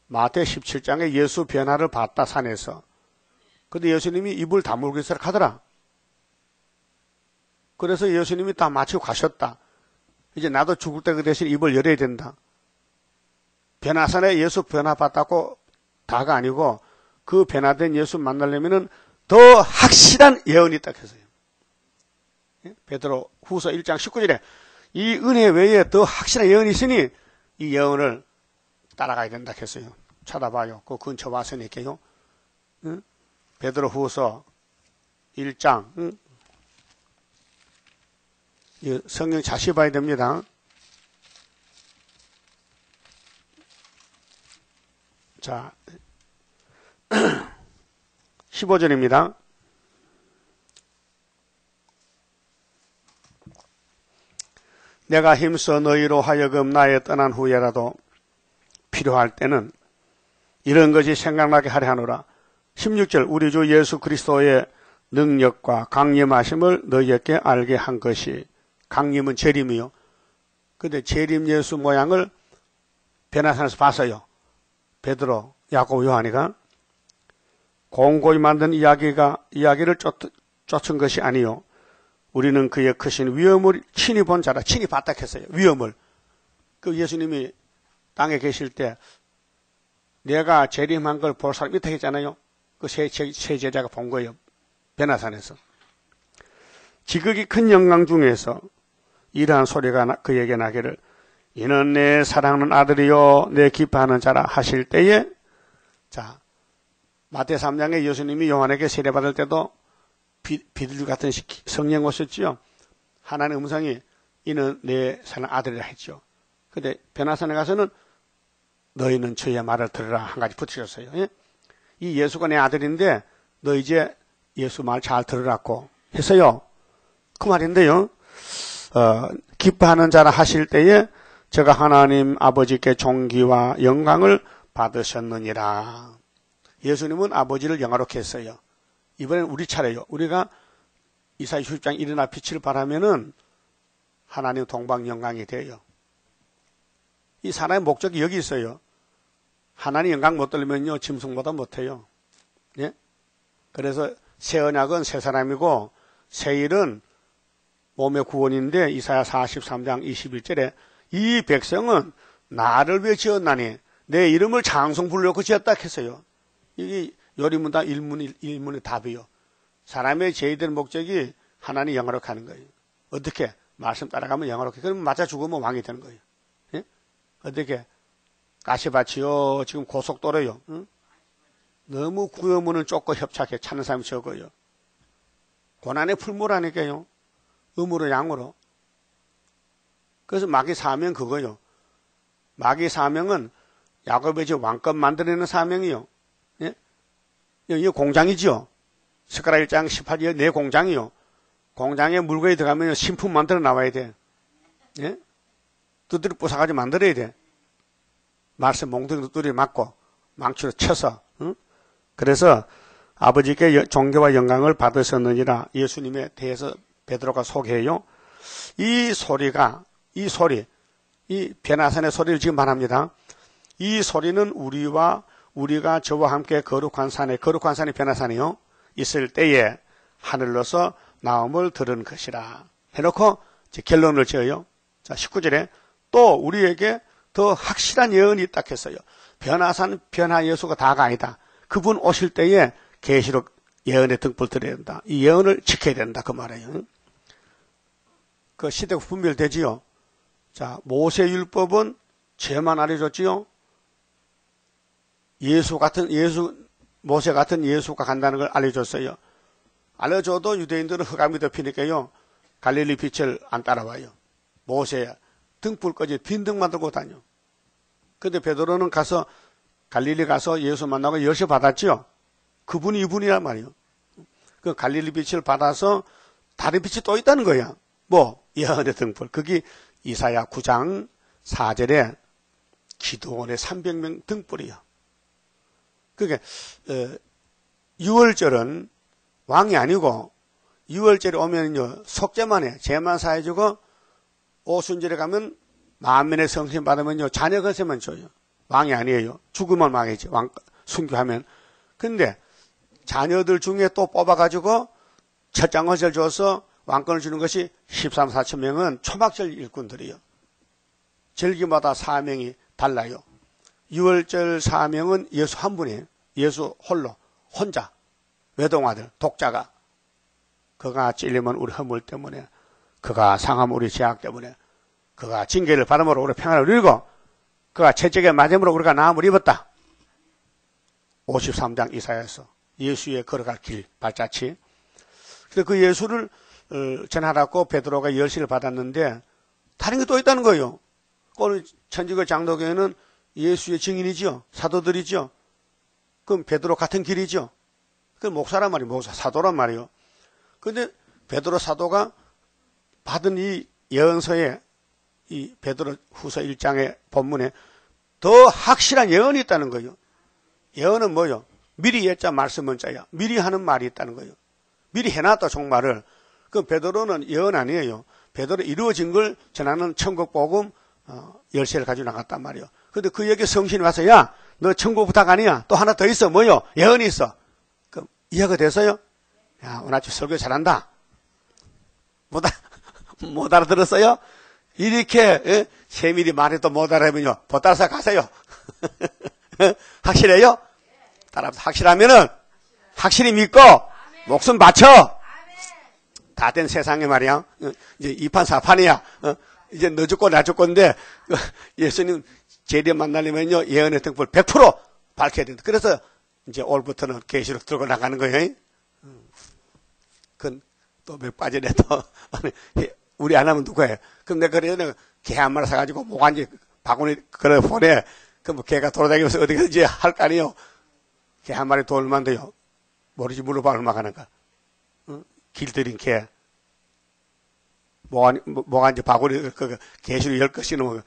마태 17장에 예수 변화를 봤다 산에서. 근데 예수님이 입을 다물고 있으라 하더라. 그래서 예수님이 다 마치고 가셨다. 이제 나도 죽을 때 그 대신 입을 열어야 된다. 변화산에 예수 변화 봤다고 다가 아니고, 그 변화된 예수 만나려면은 더 확실한 예언이 딱 했어요. 베드로 후서 1장 19절에 이 은혜 외에 더 확실한 예언이 있으니 이 예언을 따라가야 된다 했어요. 찾아봐요. 그 근처 와서니까요. 베드로 후서 1장. 성경 자세히 봐야 됩니다. 자, 15절입니다. 내가 힘써 너희로 하여금 나의 떠난 후에라도 필요할 때는 이런 것이 생각나게 하려 하노라. 16절, 우리 주 예수 그리스도의 능력과 강림하심을 너희에게 알게 한 것이. 강림은 재림이요. 근데 재림 예수 모양을 변화산에서 봤어요. 베드로, 야고보, 요한이가. 공고히 만든 이야기를 쫓은 것이 아니요. 우리는 그의 크신 위엄을 친히 본 자라. 친히 봤다 했어요. 위엄을. 그 예수님이 땅에 계실 때 내가 재림한 걸 볼 사람 있다 했잖아요. 그 세 제자가 본 거예요. 변화산에서. 지극히 큰 영광 중에서 이러한 소리가 그에게 나기를, 이는 내 사랑하는 아들이요 내 기뻐하는 자라 하실 때에, 자, 마태 3장에 예수님이 요한에게 세례받을 때도 비둘기 같은 성령 오셨지요. 하나님의 음성이 이는 내 사랑하는 아들이라 했죠. 근데 변화산에 가서는 너희는 저의 말을 들으라 한 가지 붙이셨어요. 예? 이 예수가 내 아들인데 너 이제 예수 말 잘 들으라고 했어요. 그 말인데요. 기뻐하는 자라 하실 때에 제가 하나님 아버지께 존귀와 영광을 받으셨느니라. 예수님은 아버지를 영화롭게 했어요. 이번엔 우리 차례요. 우리가 이사야 60장 일어나 빛을 발하면은 하나님 동방 영광이 돼요. 이 사람의 목적이 여기 있어요. 하나님 영광 못 들으면요, 짐승보다 못해요. 예? 그래서 새 언약은 새 사람이고 새 일은 몸의 구원인데, 이사야 43장 21절에 이 백성은 나를 위해 지었나니 내 이름을 장성 부르려고 지었다 했어요. 이게 요리문 다 일문의 답이요. 사람의 제의된 목적이 하나님 영화롭게 하는 거예요. 어떻게? 말씀 따라가면 영화롭게. 그러면 맞아 죽으면 왕이 되는 거예요. 예? 어떻게? 가시밭이요. 지금 고속도로요. 응? 너무 구여문을 쫓고 협착해 찾는 사람이 적어요. 고난의 풀무라니까요. 음으로 양으로. 그래서 마귀 사명 그거요. 마귀 사명은 야곱의 왕권 만들어내는 사명이요. 예? 이거 공장이죠. 스가랴 1장 18절 내 공장이요. 공장에 물건이 들어가면 신품 만들어 나와야 돼. 예? 두드려 부숴가지고 만들어야 돼. 말씀 몽둥이 두드려 맞고 망치로 쳐서. 그래서 아버지께 존경과 영광을 받으셨느니라 예수님에 대해서 베드로가 소개해요. 이 소리가, 이 변화산의 소리를 지금 말합니다. 이 소리는 우리가 저와 함께 거룩한 산이 변화산이요 있을 때에 하늘로서 나옴을 들은 것이라 해놓고 이제 결론을 지어요. 자, 19절에 또 우리에게 더 확실한 예언이 있다 했어요. 변화산 변화 예수가 다가 아니다. 그분 오실 때에 계시록 예언의 등불 들어야 된다. 이 예언을 지켜야 된다 그 말이에요. 그 시대가 분별되지요. 자, 모세율법은 죄만 알려줬지요. 모세 같은 예수가 간다는 걸 알려줬어요. 알려줘도 유대인들은 흑암이 덮이니까요. 갈릴리 빛을 안 따라와요. 모세 등불 꺼지 빈등만 들고 다녀. 근데 베드로는 갈릴리 가서 예수 만나고 열쇠 받았지요. 그분이 이분이란 말이에요. 그 갈릴리 빛을 받아서 다른 빛이 또 있다는 거야. 예언의 등불. 그게 이사야 9장 4절에 기도원의 300명 등불이야. 그게 6월절은 왕이 아니고 6월절에 오면요 속죄만 해. 죄만 사해주고 오순절에 가면 만면의 성신 받으면요 자녀 건세만 줘요. 왕이 아니에요. 죽으면 왕이지. 왕 순교하면. 근데 자녀들 중에 또 뽑아가지고 첫장 것을 줘서 왕권을 주는 것이 13, 14천 명은 초막절 일꾼들이요. 절기마다 사명이 달라요. 6월절 사명은 예수 한 분이에요. 예수 홀로, 혼자, 외동아들, 독자가. 그가 찔리면 우리 허물 때문에, 그가 상하면 우리 죄악 때문에, 그가 징계를 받음으로 우리 평안을 누리고, 그가 채찍에 맞음으로 우리가 나음을 입었다. 53장 이사야에서 예수의 걸어갈 길 발자취. 그래서 그 예수를 전하라고 베드로가 열쇠를 받았는데 다른 게 또 있다는 거예요. 오늘 천주교 장로교회는 예수의 증인이죠. 사도들이죠. 그럼 베드로 같은 길이죠. 그 목사란 말이에요. 목사, 사도란 말이에요. 그런데 베드로 사도가 받은 이 예언서에 이 베드로 후서 1장의 본문에 더 확실한 예언이 있다는 거예요. 예언은 뭐요? 미리 예자 말씀은 자야. 미리 하는 말이 있다는 거예요. 미리 해놨다 종말을. 그 베드로는 예언 아니에요. 베드로 이루어진 걸 전하는 천국 복음 열쇠를 가지고 나갔단 말이에요. 근데 그에게 성신이 와서 야, 너 천국 부탁 아니야? 또 하나 더 있어. 뭐요? 예언이 있어. 그럼 이해가 됐어요? 야, 오늘 아주 설교 잘한다. 못 알아들었어요? 이렇게 세밀히 말해도 못 알아보면요. 보따라서 가세요. 확실해요? 따라서 확실하면은 확실히 믿고 목숨 바쳐. 다 된 세상에 말이야. 이제 2판 4판이야. 이제 너 죽고 나 죽고인데 예수님 재림 만나려면요 예언의 등불 100% 밝혀야 된다. 그래서 이제 올부터는 계시록 들고 나가는 거예요. 그건 또 몇 빠지네 또. 우리 안 하면 누구예요? 그럼 내가 그래요. 개 한 마리 사가지고 모간지 바구니 그래 보내. 그럼 개가 돌아다니면서 어디 가든지 할 거 아니에요. 개 한 마리 돈 얼마나 돼요? 모르지 물어봐 얼마 가는가. 길들인 개. 모간지 바구니 개시로 10개 씌우면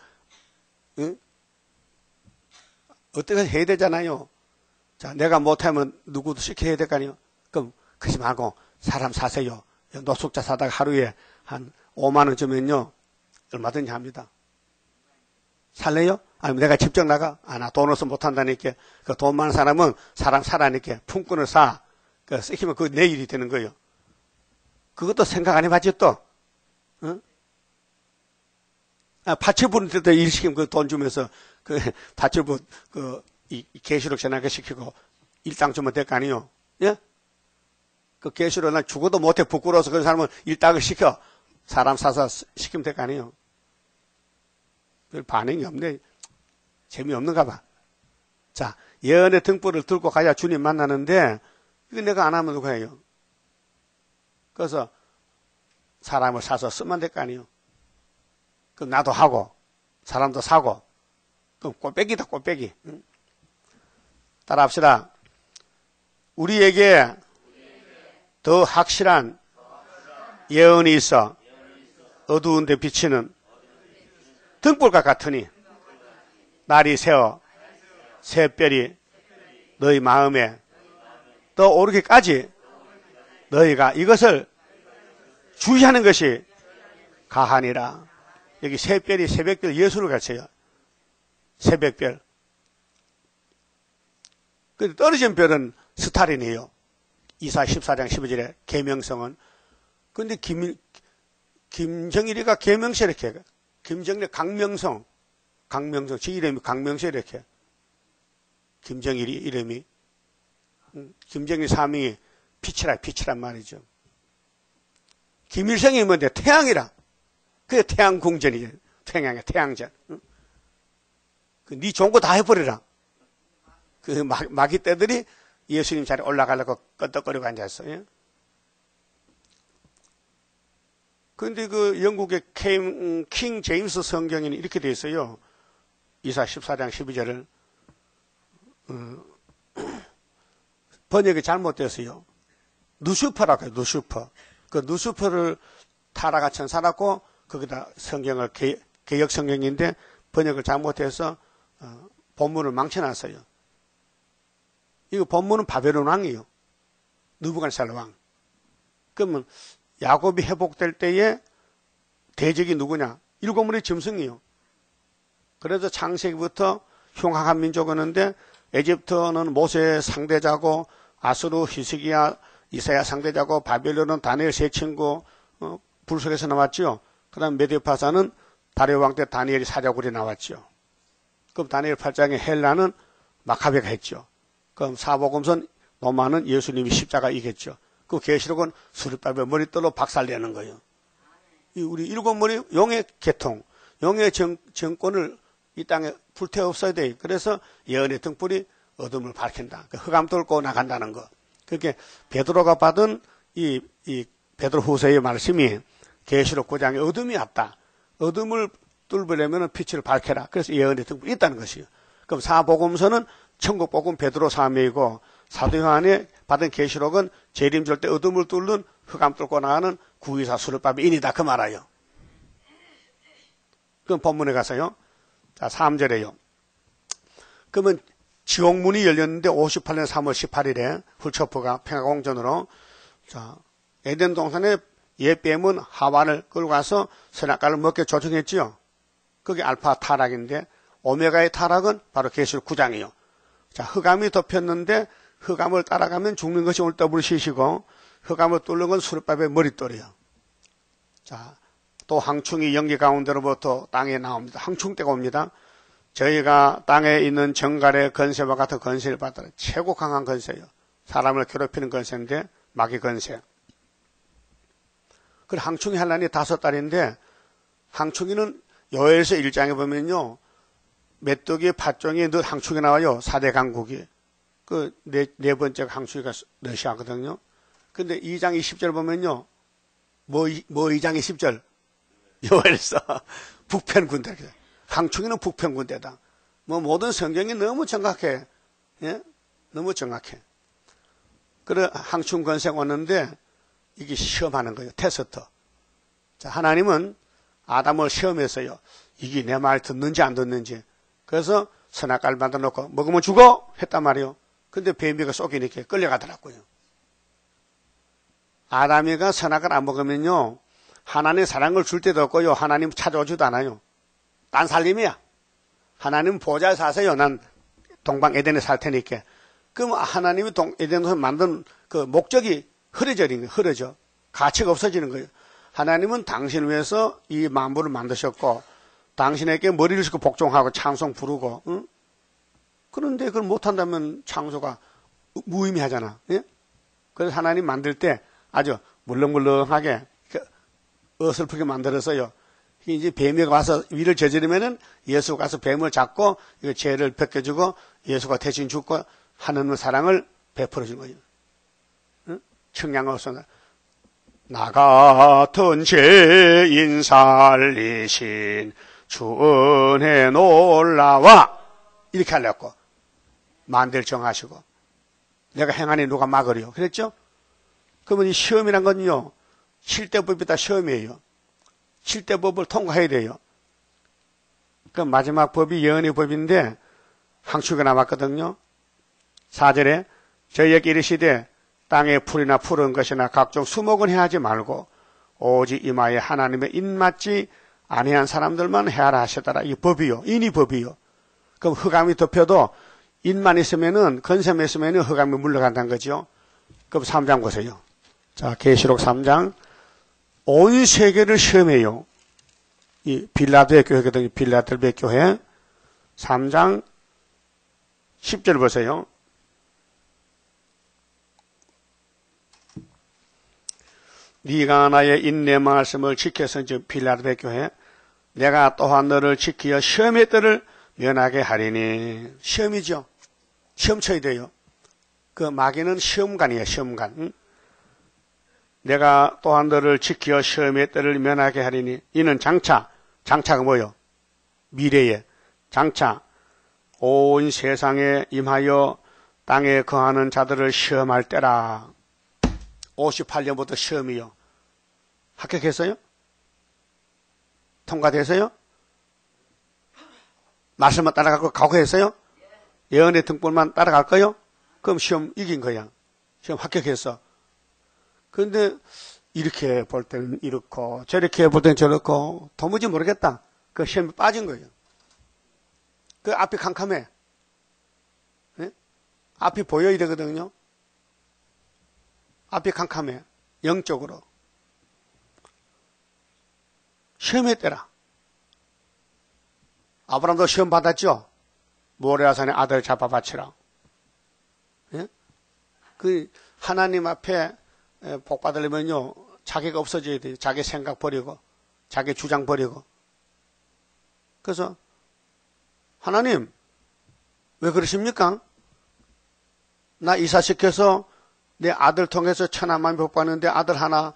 어떻게 해야 되잖아요. 자, 내가 못하면 누구도 시켜야 될 거 아니에요. 그럼 그러지 말고 사람 사세요. 노숙자 사다가 하루에 한 5만 원 주면요 얼마든지 합니다. 살래요? 아니면 내가 직접 나가? 나 돈 없어 못한다니까. 그 돈 많은 사람은 사람 사라니까 품꾼을 사. 그 시키면 그 내 일이 되는 거예요. 그것도 생각 안 해봤지 또? 응? 파출부 때도 일 시키면 그 돈 주면서 그 파출부 이 계시록 전하게 시키고 일당 주면 될 거 아니에요? 예? 그 계시록 난 죽어도 못해 부끄러워서 그런 사람은 일당을 시켜. 사람 사서 시키면 될 거 아니에요? 별 반응이 없네. 재미없는가 봐. 자, 예언의 등불을 들고 가야 주님 만나는데 이거 내가 안 하면 누가 해요? 그래서 사람을 사서 쓰면 될 거 아니에요? 그럼 나도 하고 사람도 사고 그럼 꼴빼기다 꼴빼기. 응? 따라 합시다. 우리에게 더 확실한 예언이 있어 어두운 데 비치는 등불과 같으니 날이 새어 새별이 너희 마음에 떠오르기까지 너희가 이것을 주의하는 것이 가하니라. 여기 새별이 새벽별 예수를 가르쳐요. 새벽별. 근데 떨어진 별은 스타린이에요. 이사 14장 12절에 계명성은. 근데 김정일이가 계명서 이렇게 해. 김정일이 강명성, 지 이름이 강명서 이렇게 해. 김정일이 이름이. 김정일 사명이 빛이란 말이죠. 김일성이 뭔데? 태양이라. 그게 태양궁전이죠. 태양의 태양전. 네 좋은 거 다 해버리라. 그 마귀 떼들이 예수님 자리에 올라가려고 끄덕거리고 앉았어. 예? 그런데 그 영국의 킹 제임스 성경에는 이렇게 되어 있어요. 이사 14장 12절을 번역이 잘못되었어요. 누슈퍼라고 해요. 누슈퍼. 그 누슈퍼를 타라가 천사라고 거기다 성경을 개역 성경인데 번역을 잘못해서 본문을 망쳐놨어요. 이거 본문은 바벨론 왕이에요. 느부갓네살 왕. 그러면 야곱이 회복될 때에 대적이 누구냐? 일곱 문의 짐승이에요. 그래서 창세기부터 흉악한 민족이었는데 에집트는 모세의 상대자고 아수르, 히스기야, 이사야 상대자고 바벨론은 다니엘 세 친구 불 속에서 나왔죠. 그 다음 메디파사는 다리오 왕 때 다니엘이 사자굴이 나왔죠. 그럼 다니엘 8장에 헬라는 마카베가 했죠. 그럼 사복음서는 로마는 예수님이 십자가 이겼죠. 그 계시록은 수르바벨 머리떨로 박살내는 거예요. 우리 일곱 머리 용의 계통, 용의 정권을 이 땅에 불태워 없어야 돼. 그래서 예언의 등불이 어둠을 밝힌다. 흑암 뚫고 나간다는 거. 그렇게 베드로가 받은 이 베드로 후서의 말씀이 계시록 9장에 어둠이 왔다. 어둠을 뚫으려면 빛을 밝혀라. 그래서 예언의 등불이 있다는 것이요. 그럼 사복음서는 천국복음 베드로 사명이고 사도 요한이 받은 계시록은 재림절 때 어둠을 뚫는 흑암 뚫고 나가는 구의사 수르바벨 인이다. 그 말아요. 그럼 본문에 가서요. 자, 3절에요. 그러면 지옥문이 열렸는데 58년 3월 18일에 훌초프가 평화공전으로 자, 에덴 동산에 옛 뱀은 하와를 끌고 가서 선악과를 먹게 조종했지요. 그게 알파 타락인데 오메가의 타락은 바로 계시록 9장이에요. 자, 흑암이 덮였는데 흑암을 따라가면 죽는 것이 오늘 더블시시고 흑암을 뚫는 건 수르바벨 머릿돌이에요. 자, 또 항충이 연기 가운데로부터 땅에 나옵니다. 항충대가 옵니다. 저희가 땅에 있는 정갈의 건세와 같은 건세를 받아라. 최고 강한 건세예요. 사람을 괴롭히는 건세인데 마귀 건세. 그리고 항충이 한란이 5달인데 항충이는 요엘서 1장에 보면요. 메뚜기 팥종이 늘 항충이 나와요. 4대 강국이. 그 네 번째 항충이가 러시아거든요. 근데 2장 20절 보면요. 뭐 2장 20절? 요엘서 북편 군대. 항충이는 북편 군대다. 뭐 모든 성경이 너무 정확해. 예? 너무 정확해. 그래 항충 건세가 왔는데 이게 시험하는 거예요. 테스트. 자, 하나님은 아담을 시험했어요. 이게 내 말 듣는지 안 듣는지. 그래서 선악과를 만들어 놓고 먹으면 죽어 했단 말이에요. 근데 뱀이가 쏘기니까 끌려가더라고요. 아담이가 선악과를 안 먹으면요. 하나님 사랑을 줄 때도 없고요. 하나님 찾아오지도 않아요. 딴 살림이야. 하나님 보좌에 사세요. 난 동방 에덴에 살 테니까. 그럼 하나님이 에덴에서 만든 그 목적이 흐려지는 거예요. 흐려져. 가치가 없어지는 거예요. 하나님은 당신을 위해서 이 만물을 만드셨고 당신에게 머리를 싣고 복종하고 찬송 부르고 응? 그런데 그걸 못한다면 창조가 무의미하잖아. 예? 그래서 하나님 만들 때 아주 물렁물렁하게 어설프게 만들어서요. 이제 뱀이 와서 위를 저지르면은 예수가 가서 뱀을 잡고 이거 죄를 벗겨주고 예수가 대신 죽고 하나님의 사랑을 베풀어 준 거예요. 응? 청량어서 나 같은 죄인 살리신 주 은혜 놀라와 이렇게 하려고 만대를 정하시고 내가 행하니 누가 막으리요 그랬죠? 그러면 이 시험이란 건요 7대 법이 다 시험이에요. 7대 법을 통과해야 돼요. 그 마지막 법이 예언의 법인데 항축이 남았거든요. 4절에 저희에게 이르시되 땅에 풀이나 푸른 것이나 각종 수목은 해하지 말고 오직 이마에 하나님의 입맞지 아니한 사람들만 해하라 하시더라. 이 법이요. 인이 법이요. 그럼 흑암이 덮여도 인만 있으면은, 건셈이 있으면은 흑암이 물러간다는 거죠. 그럼 3장 보세요. 자, 계시록 3장. 온 세계를 시험해요. 이 빌라델 교회거든요. 빌라델베 교회. 3장 10절 보세요. 네가 나의 인내 말씀을 지켜서 빌라델베 교회. 내가 또한 너를 지키어 시험의 때를 면하게 하리니. 시험이죠. 시험 쳐야 돼요. 그 마귀는 시험관이에요. 시험관. 응? 내가 또한 너를 지키어 시험의 때를 면하게 하리니. 이는 장차. 장차가 뭐요? 미래에. 장차 온 세상에 임하여 땅에 거하는 자들을 시험할 때라. 58년부터 시험이요. 합격했어요? 통과됐어요? 말씀만 따라가고 각오했어요? 예언의 등불만 따라갈 거요? 그럼 시험 이긴 거야. 시험 합격했어. 그런데 이렇게 볼 때는 이렇고 저렇게 볼 때는 저렇고 도무지 모르겠다. 그 시험에 빠진 거예요. 그 앞이 캄캄해. 네? 앞이 보여야 되거든요. 앞이 캄캄해. 영적으로. 시험했더라. 아브라함도 시험 받았죠? 모레아산에 아들 잡아 바치라. 예? 그 하나님 앞에 복 받으려면요, 자기가 없어져야 돼요. 자기 생각 버리고, 자기 주장 버리고. 그래서 하나님 왜 그러십니까? 나 이사시켜서 내 아들 통해서 천하만 복 받는데 아들 하나,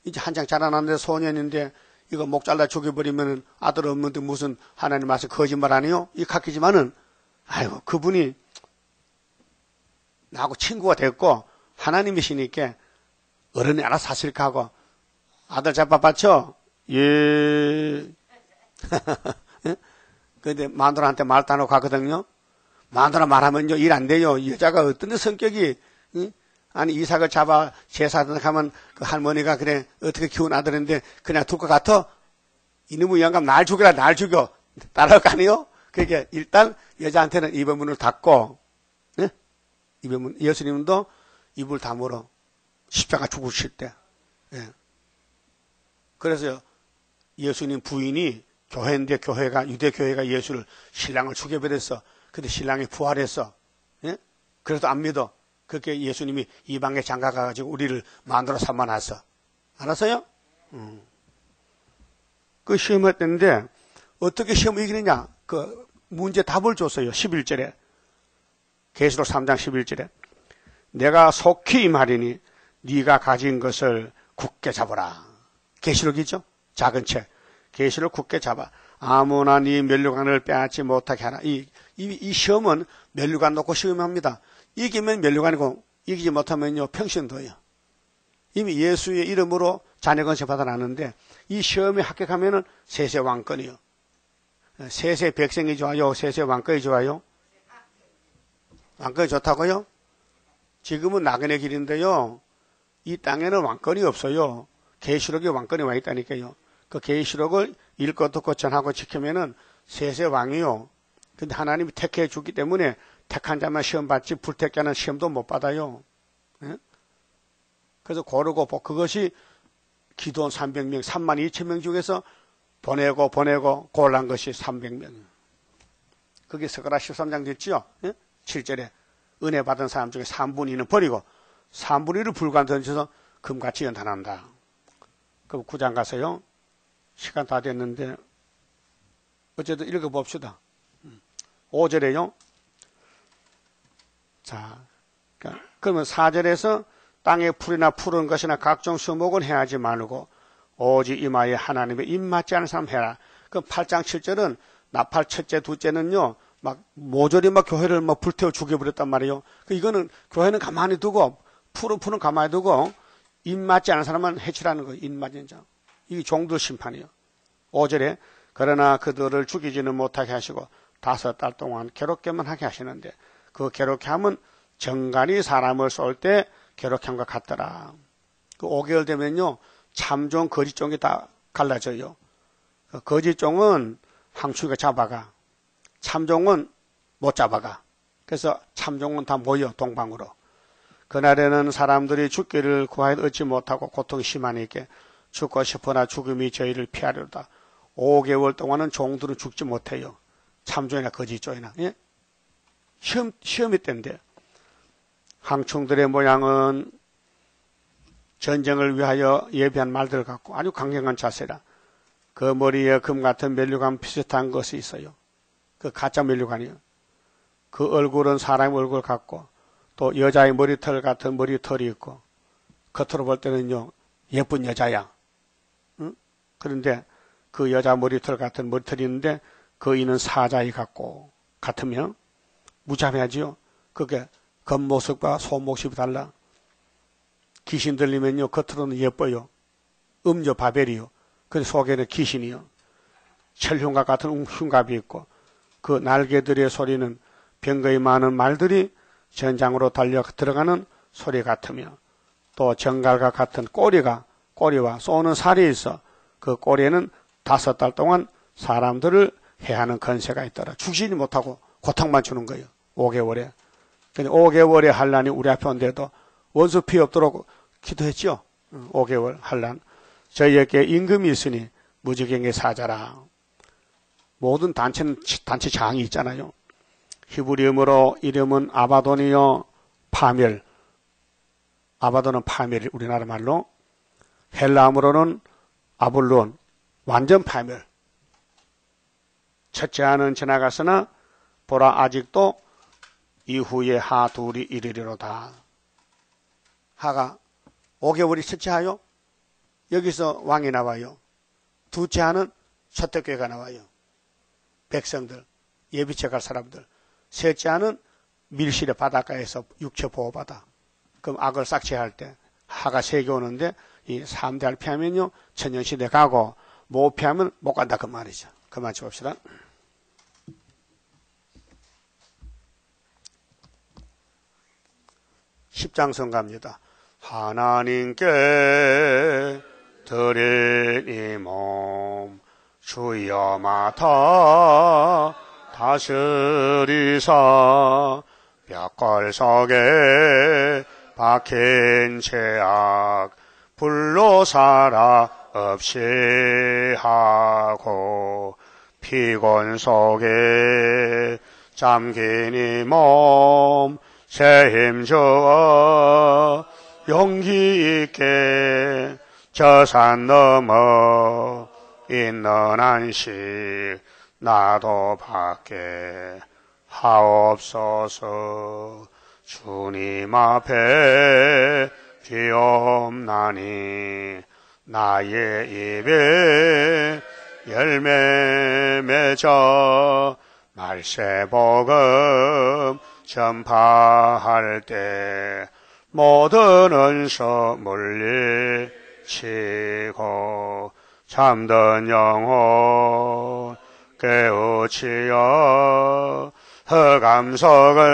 이제 한창 자라났는데 소년인데 이거 목 잘라 죽여버리면 아들 없는데 무슨 하나님 말씀 거짓말 아니요? 이 각기지만은 아이고 그분이 나하고 친구가 됐고 하나님이시니까 어른이 알아서 하실까 하고 아들 잡아 받쳐? 예. 근데 마누라한테 말 따놓고 가거든요. 마누라 말하면요 일 안 돼요. 여자가 어떤 성격이 아니 이삭을 잡아 제사하다 하면 그 할머니가 그래 어떻게 키운 아들인데 그냥 둘 것 같아? 이놈의 영감 날 죽여라 날 죽여 따라올 거 아니요? 그러니까 일단 여자한테는 입의 문을 닫고 네? 입의 문 예수님도 입을 다물어 십자가 죽으실 때 예. 그래서 예수님 부인이 교회인데 교회가 유대교회가 예수를 신랑을 죽여버렸어. 근데 신랑이 부활했어. 예? 그래도 안 믿어. 그렇게 예수님이 이방에 장가가가지고 우리를 마누라 삼아놨어. 알았어요? 그 시험했는데 어떻게 시험을 이기느냐? 그 문제 답을 줬어요. 11절에. 계시록 3장 11절에. 내가 속히 임하리니 네가 가진 것을 굳게 잡아라. 계시록이죠? 작은 책. 계시록 굳게 잡아. 아무나 네 면류관을 빼앗지 못하게 하라. 이 시험은 면류관 놓고 시험합니다. 이기면 면류관이고 이기지 못하면요 평신도예요. 이미 예수의 이름으로 자녀건세 받아놨는데 이 시험에 합격하면은 세세 왕권이요. 세세 백성이 좋아요? 세세 왕권이 좋아요? 왕권이 좋다고요? 지금은 나그네 길인데요. 이 땅에는 왕권이 없어요. 계시록에 왕권이 와 있다니까요. 그 계시록을 읽고 듣고 전하고 지키면은 세세 왕이요. 근데 하나님이 택해 주기 때문에 택한 자만 시험 받지 불택자는 시험도 못 받아요. 예? 그래서 고르고 그것이 기도원 300명, 32,000명 중에서 보내고 골란 것이 300명. 그게 스가랴 13장 됐지요. 예? 7절에 은혜 받은 사람 중에 3분의 2는 버리고 3분의 1을 불관 던져서 금같이 연단한다. 그럼 9장 가서요. 시간 다 됐는데 어쨌든 읽어봅시다. 5절에요. 자, 그러면 4절에서 땅에 풀이나 푸른 것이나 각종 수목은 해하지 말고 오직 이마에 하나님의 입맞지 않은 사람 해라. 그럼 8장 7절은 나팔 첫째 둘째는요 막 모조리 막 교회를 막 불태워 죽여버렸단 말이에요. 이거는 교회는 가만히 두고 푸른 가만히 두고 입맞지 않은 사람만 해치라는 거예요. 입맞은 자. 이게 종들 심판이에요. 5절에 그러나 그들을 죽이지는 못하게 하시고 5달 동안 괴롭게만 하게 하시는데 그 괴롭게함은 정간이 사람을 쏠 때 괴롭게함과 같더라. 그 5개월 되면요, 참종, 거짓종이 다 갈라져요. 거짓종은 황충이가 잡아가. 참종은 못 잡아가. 그래서 참종은 다 모여, 동방으로. 그날에는 사람들이 죽기를 구하여 얻지 못하고 고통이 심하니까 죽고 싶으나 죽음이 저희를 피하려다. 5개월 동안은 종들은 죽지 못해요. 참종이나 거짓종이나. 예? 시험이 땐데. 황충들의 모양은 전쟁을 위하여 예비한 말들 같고 아주 강경한 자세라. 그 머리에 금 같은 면류관 비슷한 것이 있어요. 그 가짜 면류관이요. 그 얼굴은 사람 얼굴 같고 또 여자의 머리털 같은 머리털이 있고 겉으로 볼 때는요 예쁜 여자야. 응? 그런데 그 여자 머리털 같은 머리털이 있는데 그 이는 사자의 같으면 무자비하지요. 그게 겉모습과 속모습이 달라. 귀신 들리면요 겉으로는 예뻐요. 음료 바벨이요. 그 속에는 귀신이요. 철흉갑 같은 흉갑이 있고 그 날개들의 소리는 병거의 많은 말들이 전장으로 달려 들어가는 소리 같으며 또 정갈과 같은 꼬리와 쏘는 살이 있어 그 꼬리에는 5달 동안 사람들을 해하는 건세가 있더라. 죽이지 못하고 고통만 주는 거예요. 5개월에. 근데 5개월의 환란이 우리 앞에 온데도 원수 피해 없도록 기도했죠. 5개월 환란. 저희에게 임금이 있으니 무지경의 사자라. 모든 단체 장이 있잖아요. 히브리음으로 이름은 아바돈이요 파멸. 아바돈은 파멸이 우리나라 말로. 헬라음으로는 아볼론. 완전 파멸. 첫째 하는 지나갔으나 보라 아직도 이후에 하 둘이 이르리로다. 하가 5개월이 첫째 하요. 여기서 왕이 나와요. 둘째 하는 초대교회가 나와요. 백성들, 예비체 갈 사람들. 셋째 하는 밀실의 바닷가에서 육체 보호받아. 그럼 악을 싹취할 때 하가 3개 오는데 이 3대를 피하면요 천년시대 가고 못 피하면 못 간다 그 말이죠. 그만 칩시다. 십장성 갑니다. 하나님께 드린 이 몸 주여 맡아 다스리사 벽걸 속에 박힌 죄악 불로 살아 없이 하고 피곤 속에 잠긴 이 몸 새 힘 주어 용기 있게 저 산 넘어 있는 안식 나도 받게 하옵소서. 주님 앞에 비옵나니 나의 입에 열매 맺어 말세복음 전파할 때 모든 은서 물리치고 잠든 영혼 깨우치어 흑암석을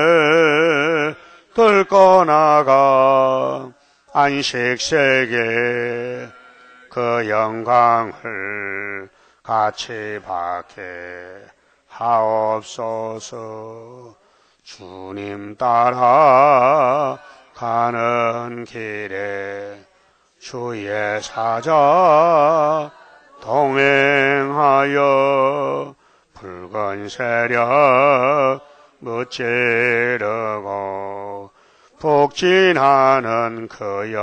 뚫고 나가 안식세계 그 영광을 같이 받게 하옵소서. 주님 따라 가는 길에 주의 사자 동행하여 붉은 세력 무찌르고 북진하는 그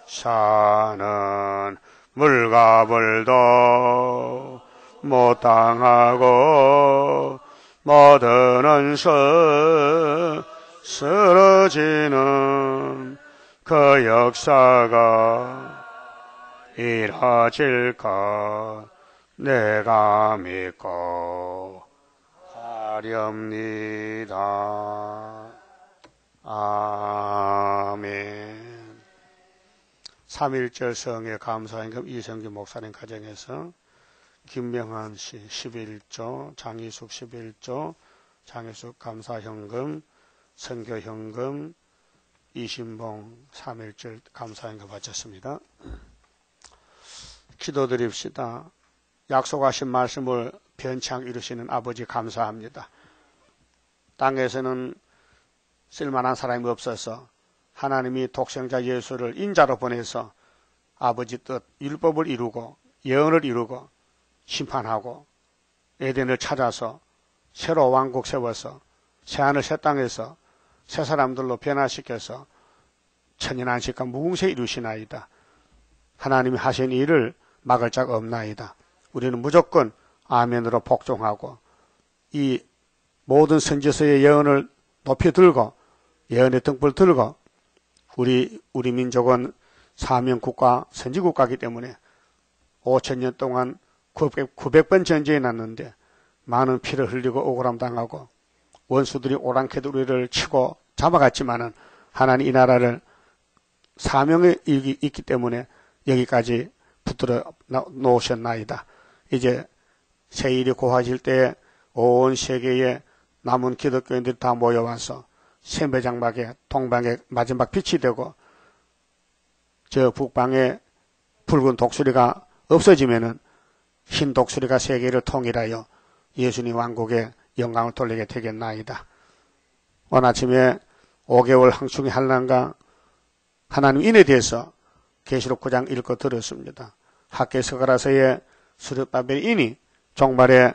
역사는 물과 불도 못 당하고 모든 은서 쓰러지는 그 역사가 이뤄질 것 내가 믿고 하렵니다. 아멘. 3.1절 성에 감사임금 이성규 목사님 가정에서 김명환 씨 11조, 장희숙 11조, 장희숙 감사현금 선교현금 이신봉 3.1절 감사행금 바쳤습니다. 기도드립시다. 약속하신 말씀을 변창 이루시는 아버지 감사합니다. 땅에서는 쓸만한 사람이 없어서 하나님이 독생자 예수를 인자로 보내서 아버지 뜻 율법을 이루고 예언을 이루고 심판하고 에덴을 찾아서 새로 왕국 세워서 새하늘 새 땅에서 새 사람들로 변화시켜서 천연안식과 무궁세 이루시나이다. 하나님이 하신 일을 막을 자가 없나이다. 우리는 무조건 아멘으로 복종하고 이 모든 선지서의 예언을 높이 들고 예언의 등불 들고 우리 민족은 사명국가 선지국가이기 때문에 5,000년 동안 900번 전쟁이 났는데 많은 피를 흘리고 억울함 당하고 원수들이 오랑캐도 우리를 치고 잡아갔지만은 하나님 이 나라를 사명의 일이 있기 때문에 여기까지 붙들어 놓으셨나이다. 이제 세일이 고화질 때 온 세계에 남은 기독교인들이 다 모여와서 세배장막에 동방에 마지막 빛이 되고 저 북방에 붉은 독수리가 없어지면은 흰 독수리가 세계를 통일하여 예수님 왕국에 영광을 돌리게 되겠나이다. 오늘 아침에 5개월 항충의 환난과 하나님 인에 대해서 계시록 9장 읽고 들었습니다. 학계 서가라서의 수르바벨 인이 종말에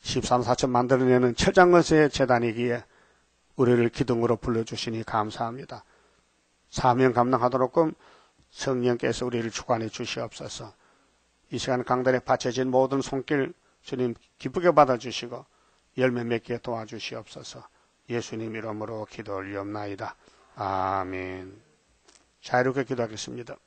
13사천 만들어내는 철장건세의 재단이기에 우리를 기둥으로 불러주시니 감사합니다. 사명 감당하도록끔 성령께서 우리를 주관해 주시옵소서. 이 시간 강단에 바쳐진 모든 손길 주님 기쁘게 받아주시고 열매 맺게 도와주시옵소서. 예수님 이름으로 기도 올리옵나이다. 아멘. 자유롭게 기도하겠습니다.